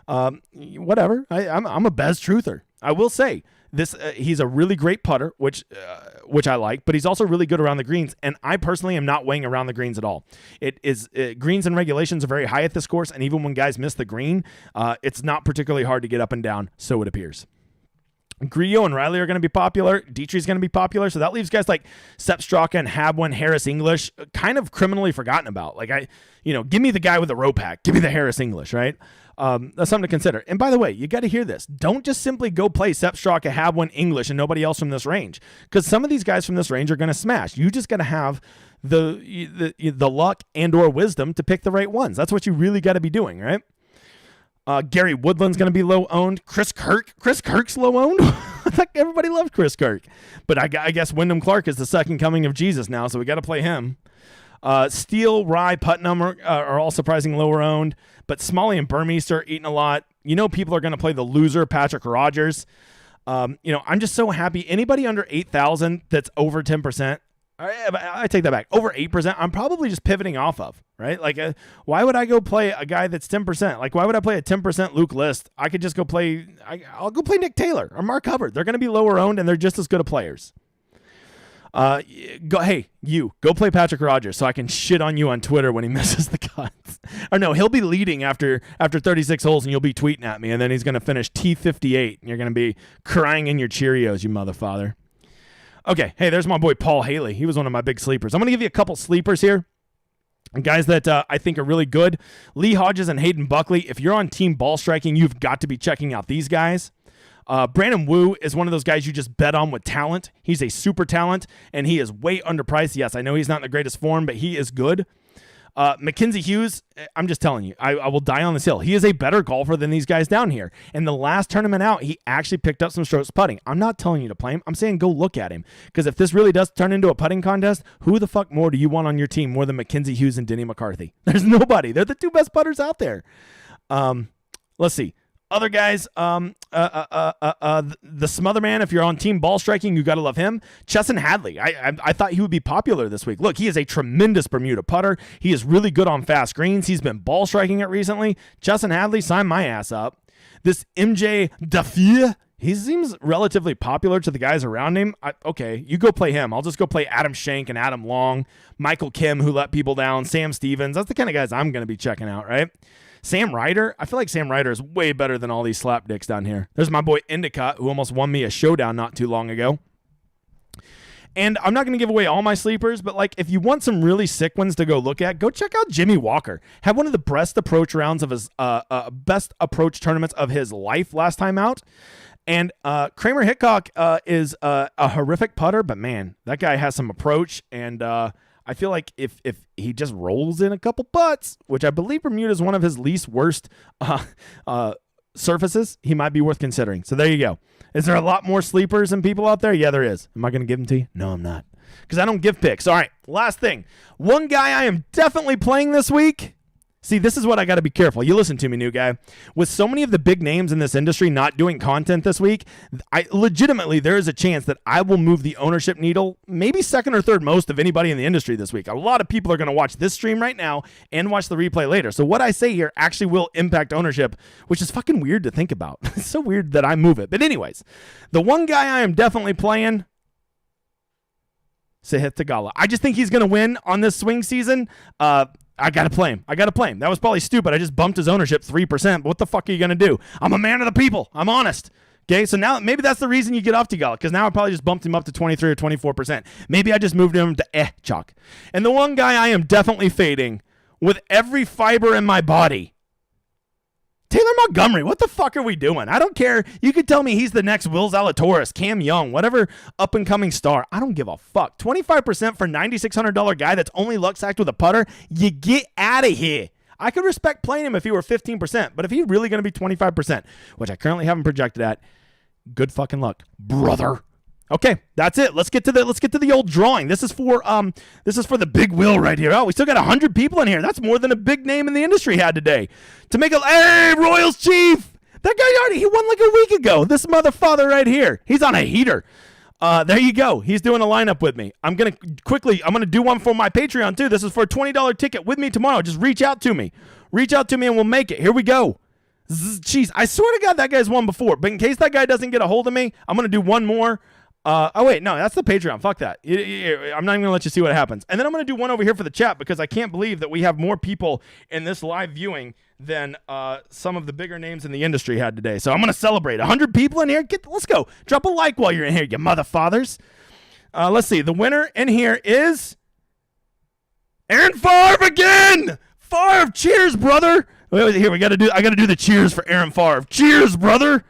Speaker 1: Whatever. I'm a Bez truther. I will say this. He's a really great putter, which I like, but he's also really good around the greens. And I personally am not weighing around the greens at all. Greens and regulations are very high at this course, and even when guys miss the green, it's not particularly hard to get up and down. So it appears. Grillo and Riley are going to be popular. Dietrich's going to be popular. So that leaves guys like Sepp Straka and Habwin, Harris English, kind of criminally forgotten about. Like, give me the guy with the row pack. Give me the Harris English, right? That's something to consider. And by the way, you got to hear this. Don't just simply go play Sepp Straka, Habwin, English, and nobody else from this range. Because some of these guys from this range are going to smash. You just got to have the luck and or wisdom to pick the right ones. That's what you really got to be doing, right? Gary Woodland's going to be low owned. Chris Kirk's low owned. I thought everybody loved Chris Kirk, but I guess Wyndham Clark is the second coming of Jesus now, so we got to play him. Steele, Rye, Putnam are all surprising lower owned, but Smalley and Burmeister are eating a lot. People are going to play the loser, Patrick Rogers. I'm just so happy. Anybody under 8,000 that's over 10%. I take that back. Over 8%, I'm probably just pivoting off of, right? Like, why would I go play a guy that's 10%? Like, why would I play a 10% Luke List? I could just go play, I'll go play Nick Taylor or Mark Hubbard. They're going to be lower owned, and they're just as good of players. Go play Patrick Rogers so I can shit on you on Twitter when he misses the cuts. Or no, he'll be leading after 36 holes, and you'll be tweeting at me, and then he's going to finish T58, and you're going to be crying in your Cheerios, you motherfather. Okay, hey, there's my boy Paul Haley. He was one of my big sleepers. I'm going to give you a couple sleepers here. Guys that I think are really good. Lee Hodges and Hayden Buckley. If you're on team ball striking, you've got to be checking out these guys. Brandon Wu is one of those guys you just bet on with talent. He's a super talent, and he is way underpriced. Yes, I know he's not in the greatest form, but he is good. Mackenzie Hughes, I'm just telling you, I will die on this hill. He is a better golfer than these guys down here. And the last tournament out, he actually picked up some strokes putting. I'm not telling you to play him. I'm saying go look at him. Because if this really does turn into a putting contest, who the fuck more do you want on your team more than Mackenzie Hughes and Denny McCarthy? There's nobody. They're the two best putters out there. Let's see. Other guys, the Smother Man, if you're on team ball striking, you got to love him. Chesson Hadley, I thought he would be popular this week. Look, he is a tremendous Bermuda putter. He is really good on fast greens. He's been ball striking it recently. Chesson Hadley, sign my ass up. This MJ Dafia, he seems relatively popular to the guys around him. Okay, you go play him. I'll just go play Adam Schenk and Adam Long, Michael Kim, who let people down, Sam Stevens. That's the kind of guys I'm going to be checking out, right? Sam Ryder, I feel like Sam Ryder is way better than all these slapdicks down here. There's my boy Endicott, who almost won me a showdown not too long ago. And I'm not going to give away all my sleepers, but like if you want some really sick ones to go look at, go check out Jimmy Walker. Had one of the best approach rounds of his best approach tournaments of his life last time out. And Kramer Hickok is a horrific putter, but man, that guy has some approach. And I feel like if he just rolls in a couple putts, which I believe Bermuda is one of his least worst surfaces, he might be worth considering. So there you go. Is there a lot more sleepers and people out there? Yeah, there is. Am I going to give them to you? No, I'm not. Because I don't give picks. All right, last thing. One guy I am definitely playing this week. See, this is what I got to be careful. You listen to me, new guy. With so many of the big names in this industry not doing content this week, there is a chance that I will move the ownership needle, maybe second or third most of anybody in the industry this week. A lot of people are going to watch this stream right now and watch the replay later. So what I say here actually will impact ownership, which is fucking weird to think about. It's so weird that I move it. But anyways, the one guy I am definitely playing, Sahith Theegala. I just think he's going to win on this swing season. I got to play him. That was probably stupid. I just bumped his ownership 3%. But what the fuck are you going to do? I'm a man of the people. I'm honest. Okay, so now maybe that's the reason you get off Theegala, because now I probably just bumped him up to 23 or 24%. Maybe I just moved him to chalk. And the one guy I am definitely fading with every fiber in my body, Taylor Montgomery. What the fuck are we doing? I don't care. You could tell me he's the next Will Zalatoris, Cam Young, whatever up-and-coming star. I don't give a fuck. 25% for $9,600 guy that's only luck sacked with a putter? You get out of here. I could respect playing him if he were 15%, but if he's really going to be 25%, which I currently haven't projected at, good fucking luck, brother. Okay, that's it. Let's get to the old drawing. This is for the big Will right here. Oh, we still got 100 people in here. That's more than a big name in the industry had today. Hey, Royals Chief. That guy he won like a week ago. This motherfucker right here. He's on a heater. There you go. He's doing a lineup with me. I'm gonna do one for my Patreon too. This is for a $20 ticket with me tomorrow. Just reach out to me. And we'll make it. Here we go. Jeez, I swear to God that guy's won before. But in case that guy doesn't get a hold of me, I'm gonna do one more. Oh wait, no, that's the Patreon. Fuck that. I'm not even gonna let you see what happens. And then I'm gonna do one over here for the chat, because I can't believe that we have more people in this live viewing than some of the bigger names in the industry had today. So I'm gonna celebrate 100 people in here. Let's go. Drop a like while you're in here, you motherfathers. Let's see. The winner in here is Aaron Favre again. Favre, cheers, brother. Here I gotta do the cheers for Aaron Favre. Cheers, brother.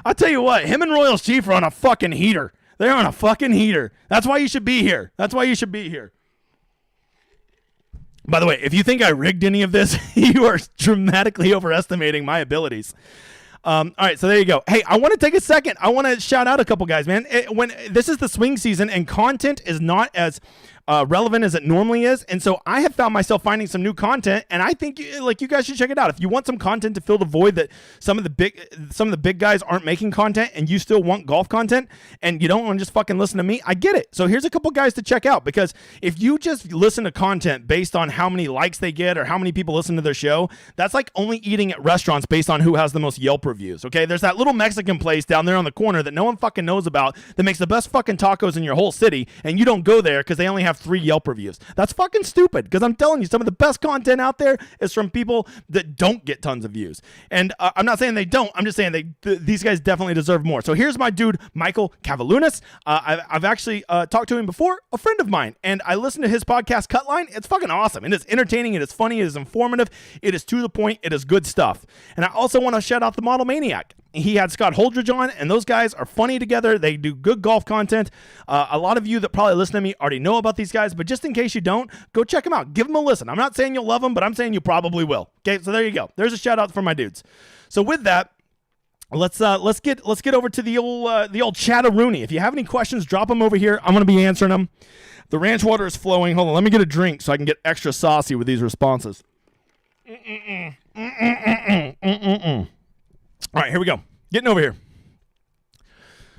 Speaker 1: I'll tell you what, him and Royals Chief are on a fucking heater. They're on a fucking heater. That's why you should be here. By the way, if you think I rigged any of this, you are dramatically overestimating my abilities. All right, so there you go. Hey, I want to take a second. I want to shout out a couple guys, man. When this is the swing season and content is not as relevant as it normally is, and so I have found myself finding some new content, and I think you guys should check it out. If you want some content to fill the void that some of the big guys aren't making content, and you still want golf content, and you don't want to just fucking listen to me, I get it. So here's a couple guys to check out, because if you just listen to content based on how many likes they get or how many people listen to their show, that's like only eating at restaurants based on who has the most Yelp reviews. Okay, there's that little Mexican place down there on the corner that no one fucking knows about that makes the best fucking tacos in your whole city, and you don't go there because they only have 3 Yelp reviews. That's fucking stupid, because I'm telling you, some of the best content out there is from people that don't get tons of views. And I'm not saying they don't. I'm just saying these guys definitely deserve more. So here's my dude, Michael Cavalunas. I've actually talked to him before, a friend of mine, and I listened to his podcast, Cutline. It's fucking awesome. It is entertaining. It is funny. It is informative. It is to the point. It is good stuff. And I also want to shout out the Model Maniac. He had Scott Holdridge on, and those guys are funny together. They do good golf content. A lot of you that probably listen to me already know about these guys, but just in case you don't, go check them out. Give them a listen. I'm not saying you'll love them, but I'm saying you probably will. Okay, so there you go. There's a shout out for my dudes. So with that, let's get over to the old chat-a-rooney. If you have any questions, drop them over here. I'm gonna be answering them. The ranch water is flowing. Hold on, let me get a drink so I can get extra saucy with these responses. All right, here we go. Getting over here.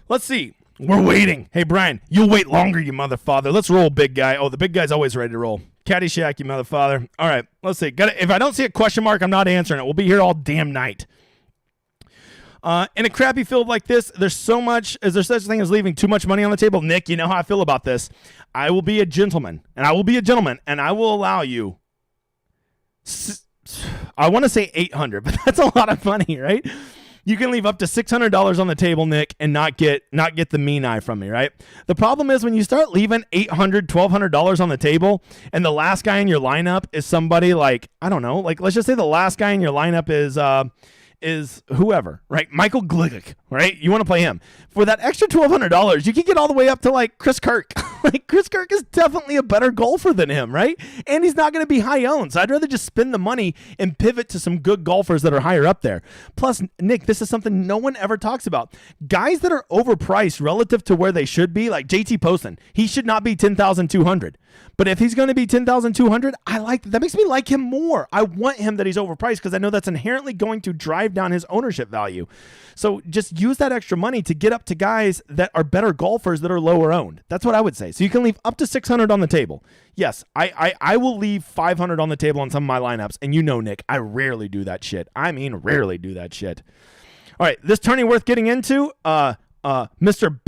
Speaker 1: Let's see. We're waiting. Hey, Brian, you'll wait longer, you motherfather. Let's roll, big guy. Oh, the big guy's always ready to roll. Caddyshack, you motherfather. All right, let's see. If I don't see a question mark, I'm not answering it. We'll be here all damn night. In a crappy field like this, there's so much. Is there such a thing as leaving too much money on the table? Nick, you know how I feel about this. I will be a gentleman, and I will allow you. I want to say 800, but that's a lot of money, right? You can leave up to $600 on the table, Nick, and not get the mean eye from me, right? The problem is when you start leaving $800, $1,200 on the table, and the last guy in your lineup is somebody like, I don't know, like let's just say the last guy in your lineup is whoever, right? Michael Glick, right? You want to play him. For that extra $1,200, you can get all the way up to like Chris Kirk. Like Chris Kirk is definitely a better golfer than him, right? And he's not going to be high owned. So I'd rather just spend the money and pivot to some good golfers that are higher up there. Plus, Nick, this is something no one ever talks about. Guys that are overpriced relative to where they should be, like JT Poston, he should not be 10,200. But if he's going to be 10,200, that makes me like him more. I want him that he's overpriced because I know that's inherently going to drive down his ownership value. So just use that extra money to get up to guys that are better golfers that are lower owned. That's what I would say. So you can leave up to 600 on the table. Yes, I will leave 500 on the table on some of my lineups. And you know, Nick, I rarely do that shit. I mean, rarely do that shit. All right, this tourney worth getting into, Mr.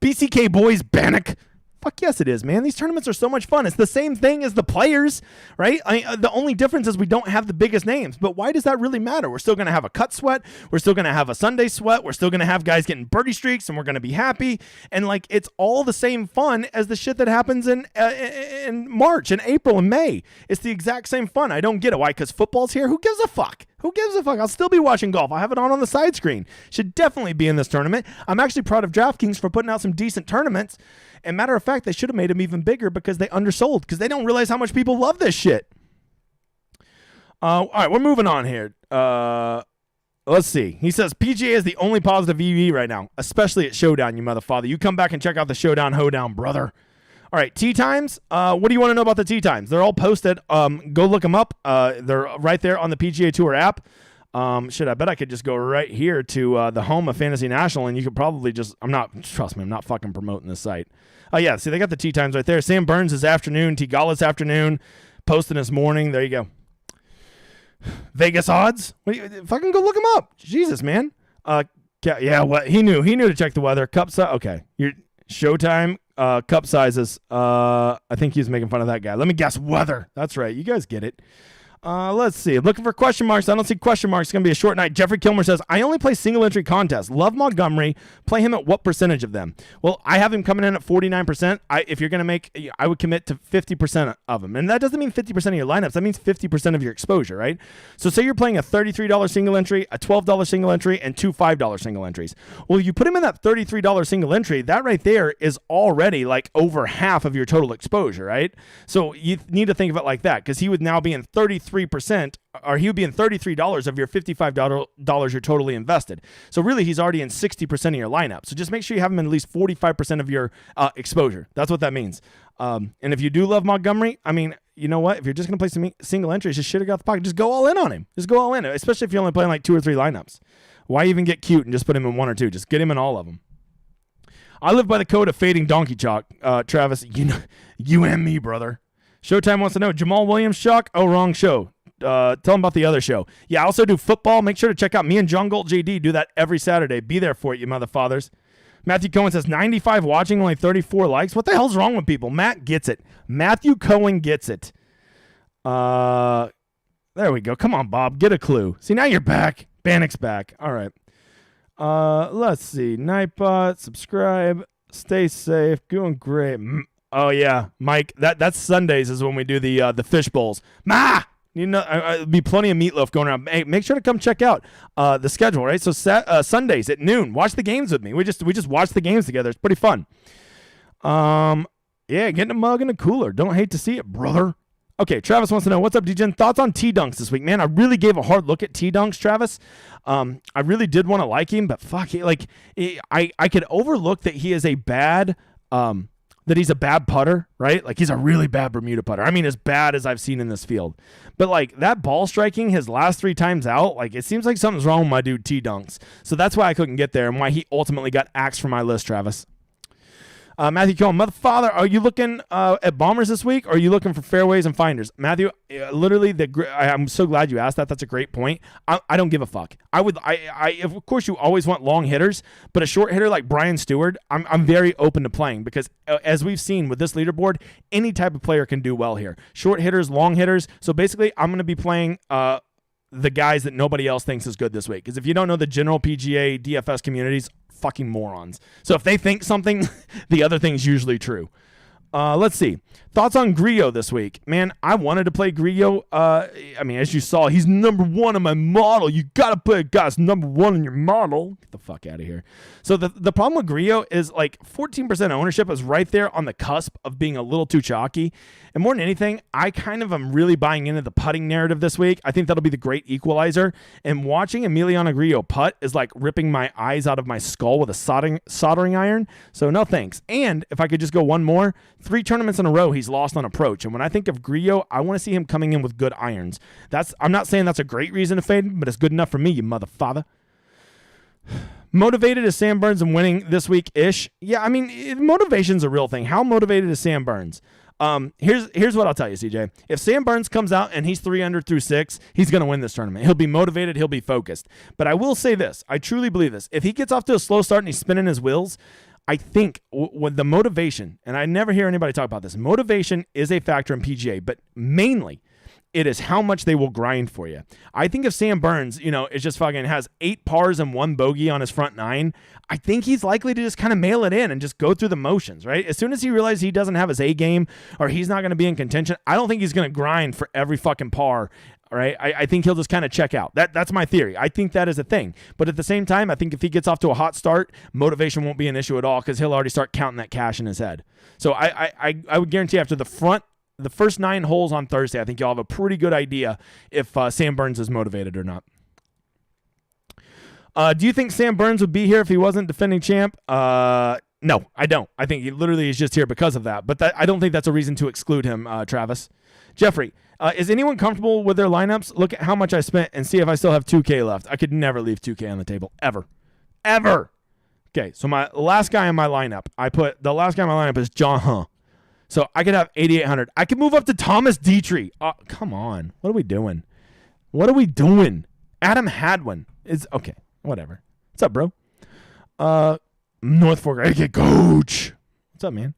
Speaker 1: BCK Boys Bannock. Fuck yes, it is, man. These tournaments are so much fun. It's the same thing as the players, right? The only difference is we don't have the biggest names. But why does that really matter? We're still going to have a cut sweat. We're still going to have a Sunday sweat. We're still going to have guys getting birdie streaks, and we're going to be happy. And like, it's all the same fun as the shit that happens in March and April and May. It's the exact same fun. I don't get it. Why? Because football's here. Who gives a fuck? Who gives a fuck? I'll still be watching golf. I have it on the side screen. Should definitely be in this tournament. I'm actually proud of DraftKings for putting out some decent tournaments. And matter of fact, they should have made them even bigger because they undersold, because they don't realize how much people love this shit. All right, we're moving on here. Let's see. He says, PGA is the only positive EV right now, especially at Showdown, you motherfather. You come back and check out the Showdown Hoedown, brother. All right, tee times. What do you want to know about the tee times? They're all posted. Go look them up. They're right there on the PGA Tour app. I bet I could just go right here to the home of Fantasy National, and you could probably just, trust me, I'm not fucking promoting this site. Yeah, see, they got the tee times right there. Sam Burns is afternoon, T. Galla's afternoon, posting this morning. There you go. Vegas odds? Fucking go look them up. Jesus, man. Yeah, what? He knew to check the weather. Cup size. Okay. Your Showtime cup sizes. I think he's making fun of that guy. Let me guess. Weather. That's right. You guys get it. Let's see. Looking for question marks. I don't see question marks. It's going to be a short night. Jeffrey Kilmer says, I only play single entry contests. Love Montgomery. Play him at what percentage of them? Well, I have him coming in at 49%. If you're going to I would commit to 50% of them. And that doesn't mean 50% of your lineups. That means 50% of your exposure, right? So say you're playing a $33 single entry, a $12 single entry, and two $5 single entries. Well, you put him in that $33 single entry, that right there is already like over half of your total exposure, right? So you need to think of it like that, because he would now be in 33%, or he would be in $33 of your $55 you're totally invested. So really, he's already in 60% of your lineup. So just make sure you have him in at least 45% of your exposure. That's what that means. And if you do love Montgomery, I mean, you know what? If you're just going to play some single entries, just shit it out the pocket. Just go all in on him. Just go all in, especially if you're only playing like 2 or 3 lineups. Why even get cute and just put him in 1 or 2? Just get him in all of them. I live by the code of fading donkey chalk. Travis, you and me, brother. Showtime wants to know, Jamal Williams chalk? Oh, wrong show. Tell him about the other show. Yeah, I also do football. Make sure to check out me and John Gold JD. Do that every Saturday. Be there for it, you motherfathers. Matthew Cohen says, 95 watching, only 34 likes. What the hell's wrong with people? Matt gets it. Matthew Cohen gets it. There we go. Come on, Bob. Get a clue. See, now you're back. Bannock's back. All right. Let's see. Nightbot, subscribe, stay safe, doing great. Oh yeah, Mike. That's Sundays is when we do the fish bowls. There'll be plenty of meatloaf going around. Hey, make sure to come check out the schedule. Right, so Sundays at noon. Watch the games with me. We just watch the games together. It's pretty fun. Yeah, getting a mug and a cooler. Don't hate to see it, brother. Okay, Travis wants to know, what's up, DJen? Thoughts on T-Dunks this week? Man, I really gave a hard look at T-Dunks, Travis. I really did want to like him, but fuck, I could overlook that he is a bad, that that he's a bad putter, right? Like he's a really bad Bermuda putter. I mean, as bad as I've seen in this field. But like that ball striking his last 3 times out, like it seems like something's wrong with my dude T Dunks. So that's why I couldn't get there and why he ultimately got axed from my list, Travis. Matthew Cohen, mother father, are you looking at bombers this week, or are you looking for fairways and finders? Matthew, literally, I'm so glad you asked that. That's a great point. I don't give a fuck. Of course, you always want long hitters, but a short hitter like Brian Stewart, I'm very open to playing because as we've seen with this leaderboard, any type of player can do well here. Short hitters, long hitters. So basically, I'm going to be playing the guys that nobody else thinks is good this week. Because if you don't know the general PGA DFS communities, fucking morons. So if they think something, the other thing's usually true. Let's see. Thoughts on Grillo this week. Man, I wanted to play Grillo. I mean, as you saw, he's number 1 on my model. You got to put a guy's number 1 in your model. Get the fuck out of here. So the problem with Grillo is like 14% ownership is right there on the cusp of being a little too chalky. And more than anything, I kind of am really buying into the putting narrative this week. I think that'll be the great equalizer. And watching Emiliano Grillo putt is like ripping my eyes out of my skull with a soldering iron. So no thanks. And if I could just go one more, 3 tournaments in a row he's lost on approach. And when I think of Grillo, I want to see him coming in with good irons. I'm not saying that's a great reason to fade him, but it's good enough for me, you motherfather. Motivated is Sam Burns and winning this week-ish? Yeah, I mean, motivation's a real thing. How motivated is Sam Burns? Here's what I'll tell you, CJ. If Sam Burns comes out and he's 3 under through 6, he's going to win this tournament. He'll be motivated. He'll be focused. But I will say this. I truly believe this. If he gets off to a slow start and he's spinning his wheels, I think with the motivation, and I never hear anybody talk about this, motivation is a factor in PGA, but mainly it is how much they will grind for you. I think if Sam Burns, is just fucking has 8 pars and 1 bogey on his front 9, I think he's likely to just kind of mail it in and just go through the motions, right? As soon as he realizes he doesn't have his A game or he's not going to be in contention, I don't think he's going to grind for every fucking par. All right, I think he'll just kind of check out. That's my theory. I think that is a thing. But at the same time, I think if he gets off to a hot start, motivation won't be an issue at all because he'll already start counting that cash in his head. So I would guarantee after the first 9 holes on Thursday, I think you'll have a pretty good idea if Sam Burns is motivated or not. Do you think Sam Burns would be here if he wasn't defending champ? No, I don't. I think he literally is just here because of that. But I don't think that's a reason to exclude him, Travis. Jeffrey, is anyone comfortable with their lineups? Look at how much I spent and see if I still have 2K left. I could never leave 2K on the table. Ever. Okay, so my last guy in my lineup, is John Huh. So I could have 8,800. I could move up to Thomas Dietrich. Come on. What are we doing? Adam Hadwin is okay. Whatever. What's up, bro? North Fork. I get coach. What's up, man?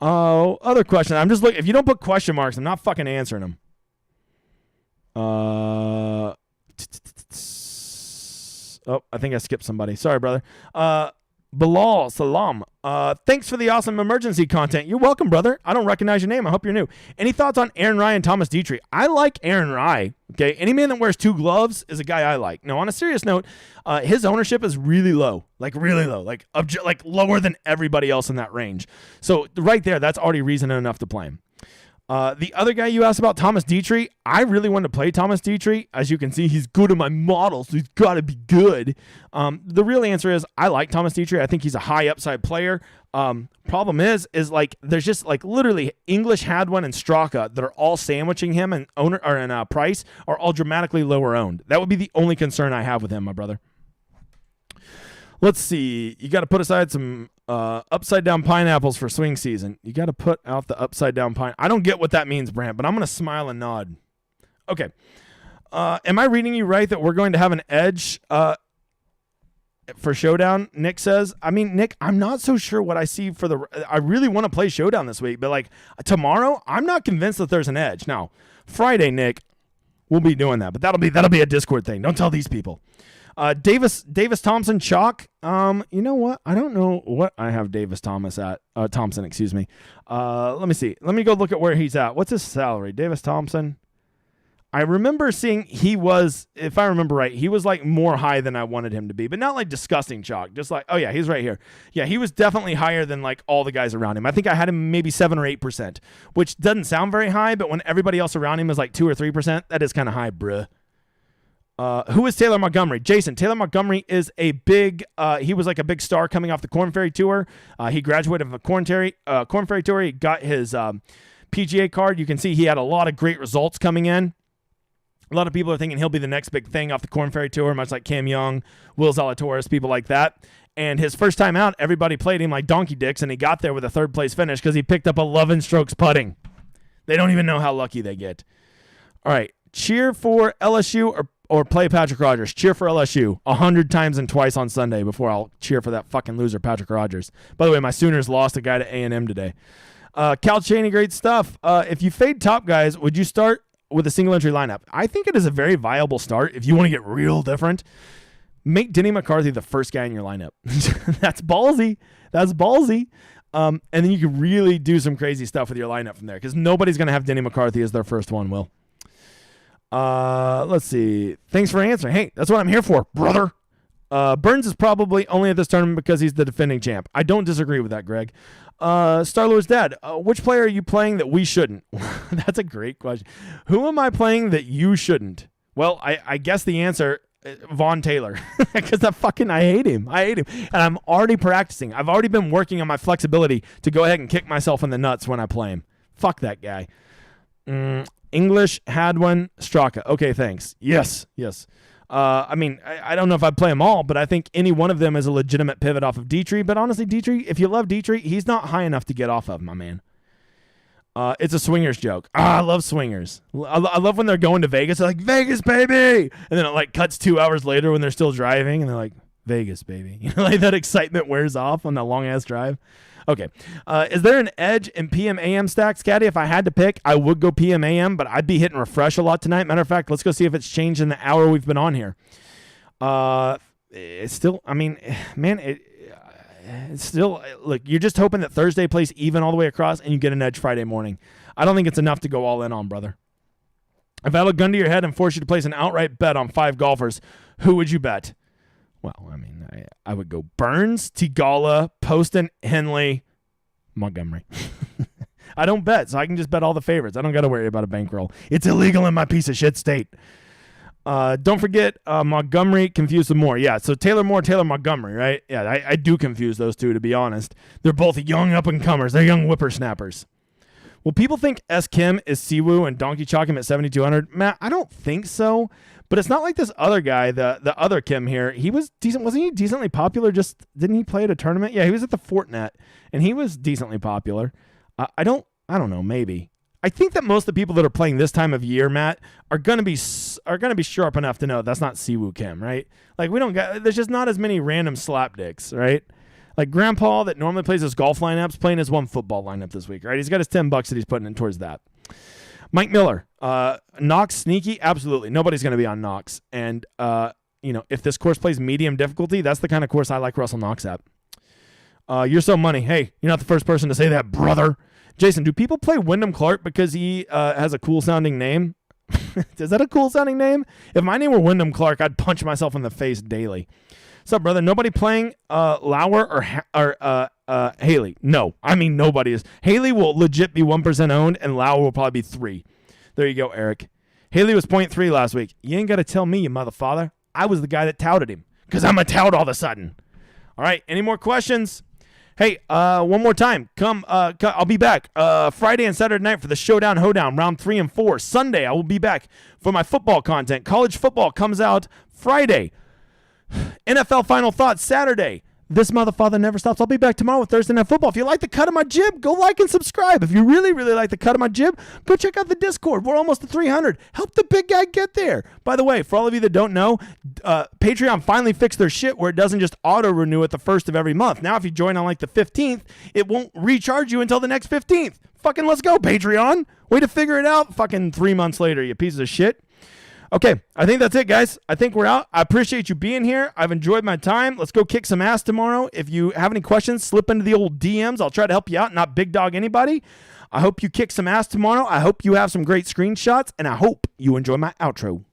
Speaker 1: Oh, other question. I'm just looking. If you don't put question marks, I'm not fucking answering them. Oh, I think I skipped somebody. Sorry, brother. Bilal Salam. Thanks for the awesome emergency content. You're welcome, brother. I don't recognize your name. I hope you're new. Any thoughts on Aaron Rye and Thomas Dietrich? I like Aaron Rye. Okay, any man that wears 2 gloves is a guy I like. Now, on a serious note, his ownership is really low, like lower than everybody else in that range. So right there, that's already reason enough to play him. The other guy you asked about, Thomas Dietrich, I really wanted to play Thomas Dietrich. As you can see, he's good in my model, so he's got to be good. The real answer is I like Thomas Dietrich. I think he's a high upside player. Problem is like there's just like literally English, Hadwin, and Straka that are all sandwiching him and price are all dramatically lower owned. That would be the only concern I have with him, my brother. Let's see. You got to put aside some upside down pineapples for swing season. You got to put out the upside down pine. I don't get what that means, Brant, but I'm going to smile and nod. Okay. Am I reading you right that we're going to have an edge for Showdown? Nick says. I mean, Nick, I'm not so sure what I see for I really want to play Showdown this week, but like tomorrow, I'm not convinced that there's an edge. Now, Friday, Nick, we'll be doing that, but that'll be a Discord thing. Don't tell these people. Davis Thompson chalk. You know what? I don't know what I have Davis Thompson, excuse me. Let me see. Let me go look at where he's at. What's his salary? Davis Thompson. I remember seeing he was, if I remember right, he was like more high than I wanted him to be, but not like disgusting chalk. Just like, oh yeah, he's right here. Yeah, he was definitely higher than like all the guys around him. I think I had him maybe 7 or 8%, which doesn't sound very high, but when everybody else around him is like 2 or 3%, that is kind of high, bruh. Who is Taylor Montgomery? Jason, Taylor Montgomery is a big, he was like a big star coming off the Korn Ferry Tour. He graduated from the Korn Ferry Tour. He got his PGA card. You can see he had a lot of great results coming in. A lot of people are thinking he'll be the next big thing off the Korn Ferry Tour, much like Cam Young, Will Zalatoris, people like that. And his first time out, everybody played him like donkey dicks, and he got there with a third-place finish because he picked up 11 strokes putting. They don't even know how lucky they get. All right, cheer for LSU or play Patrick Rogers. Cheer for LSU 100 times and twice on Sunday before I'll cheer for that fucking loser, Patrick Rogers. By the way, my Sooners lost a guy to A&M today. Cal Chaney, great stuff. If you fade top guys, would you start with a single entry lineup? I think it is a very viable start if you want to get real different. Make Denny McCarthy the first guy in your lineup. That's ballsy. That's ballsy. And then you can really do some crazy stuff with your lineup from there because nobody's going to have Denny McCarthy as their first one, Will. Let's see. Thanks for answering. Hey, that's what I'm here for, brother. Burns is probably only at this tournament because he's the defending champ. I don't disagree with that, Greg. Star-Lord's dad, which player are you playing that we shouldn't? That's a great question. Who am I playing that you shouldn't? Well, I guess the answer, Vaughn Taylor, because I hate him. And I'm already practicing. I've already been working on my flexibility to go ahead and kick myself in the nuts when I play him. Fuck that guy. English, Hadwin, Straka. Okay, thanks. Yes. I don't know if I'd play them all, but I think any one of them is a legitimate pivot off of Dietrich. But honestly, Dietrich, if you love Dietrich, he's not high enough to get off of, my man. It's a swingers joke. I love swingers. I love when they're going to Vegas. They're like, Vegas, baby! And then it like cuts 2 hours later when they're still driving, and they're like, Vegas, baby. You know, like that excitement wears off on that long-ass drive. Okay. Is there an edge in PM AM stacks, Caddy? If I had to pick, I would go PM AM, but I'd be hitting refresh a lot tonight. Matter of fact, let's go see if it's changed in the hour we've been on here. It's still, it's still, look, you're just hoping that Thursday plays even all the way across and you get an edge Friday morning. I don't think it's enough to go all in on, brother. If I had a gun to your head and force you to place an outright bet on 5 golfers, who would you bet? Well, I would go Burns, Tigala, Poston, Henley, Montgomery. I don't bet, so I can just bet all the favorites. I don't got to worry about a bankroll. It's illegal in my piece of shit state. Don't forget Montgomery confused some more. Yeah, so Taylor Moore, Taylor Montgomery, right? Yeah, I do confuse those two, to be honest. They're both young up-and-comers. They're young whippersnappers. Will people think S. Kim is Siwoo and Donkey Chalk him at 7,200? Matt, I don't think so. But it's not like this other guy, the other Kim here. He was decent. Wasn't he decently popular? Didn't he play at a tournament? Yeah, he was at the Fortnite, and he was decently popular. I don't know, maybe. I think that most of the people that are playing this time of year, Matt, are gonna be sharp enough to know that's not Siwoo Kim, right? Like there's just not as many random slapdicks, right? Like Grandpa that normally plays his golf lineups, playing his one football lineup this week, right? He's got his $10 that he's putting in towards that. Mike Miller, Knox sneaky? Absolutely. Nobody's going to be on Knox. And, if this course plays medium difficulty, that's the kind of course I like Russell Knox at. You're so money. Hey, you're not the first person to say that, brother. Jason, do people play Wyndham Clark because he has a cool-sounding name? Is that a cool-sounding name? If my name were Wyndham Clark, I'd punch myself in the face daily. What's up, brother? Nobody playing Lauer or Haley? No. Nobody is. Haley will legit be 1% owned, and Lauer will probably be 3. There you go, Eric. Haley was 0.3 last week. You ain't got to tell me, you motherfather. I was the guy that touted him because I'm a tout all of a sudden. All right, any more questions? Hey, one more time. I'll be back Friday and Saturday night for the Showdown Hoedown, round 3 and 4. Sunday, I will be back for my football content. College football comes out Friday. NFL Final Thoughts Saturday. This motherfucker never stops. I'll be back tomorrow with Thursday Night Football. If you like the cut of my jib, go like and subscribe. If you really, really like the cut of my jib, go check out the Discord. We're almost to 300. Help the big guy get there. By the way, for all of you that don't know, Patreon finally fixed their shit where it doesn't just auto-renew at the first of every month. Now, if you join on like the 15th, it won't recharge you until the next 15th. Fucking let's go, Patreon. Way to figure it out. Fucking 3 months later, you pieces of shit. Okay, I think that's it, guys. I think we're out. I appreciate you being here. I've enjoyed my time. Let's go kick some ass tomorrow. If you have any questions, slip into the old DMs. I'll try to help you out, not big dog anybody. I hope you kick some ass tomorrow. I hope you have some great screenshots, and I hope you enjoy my outro.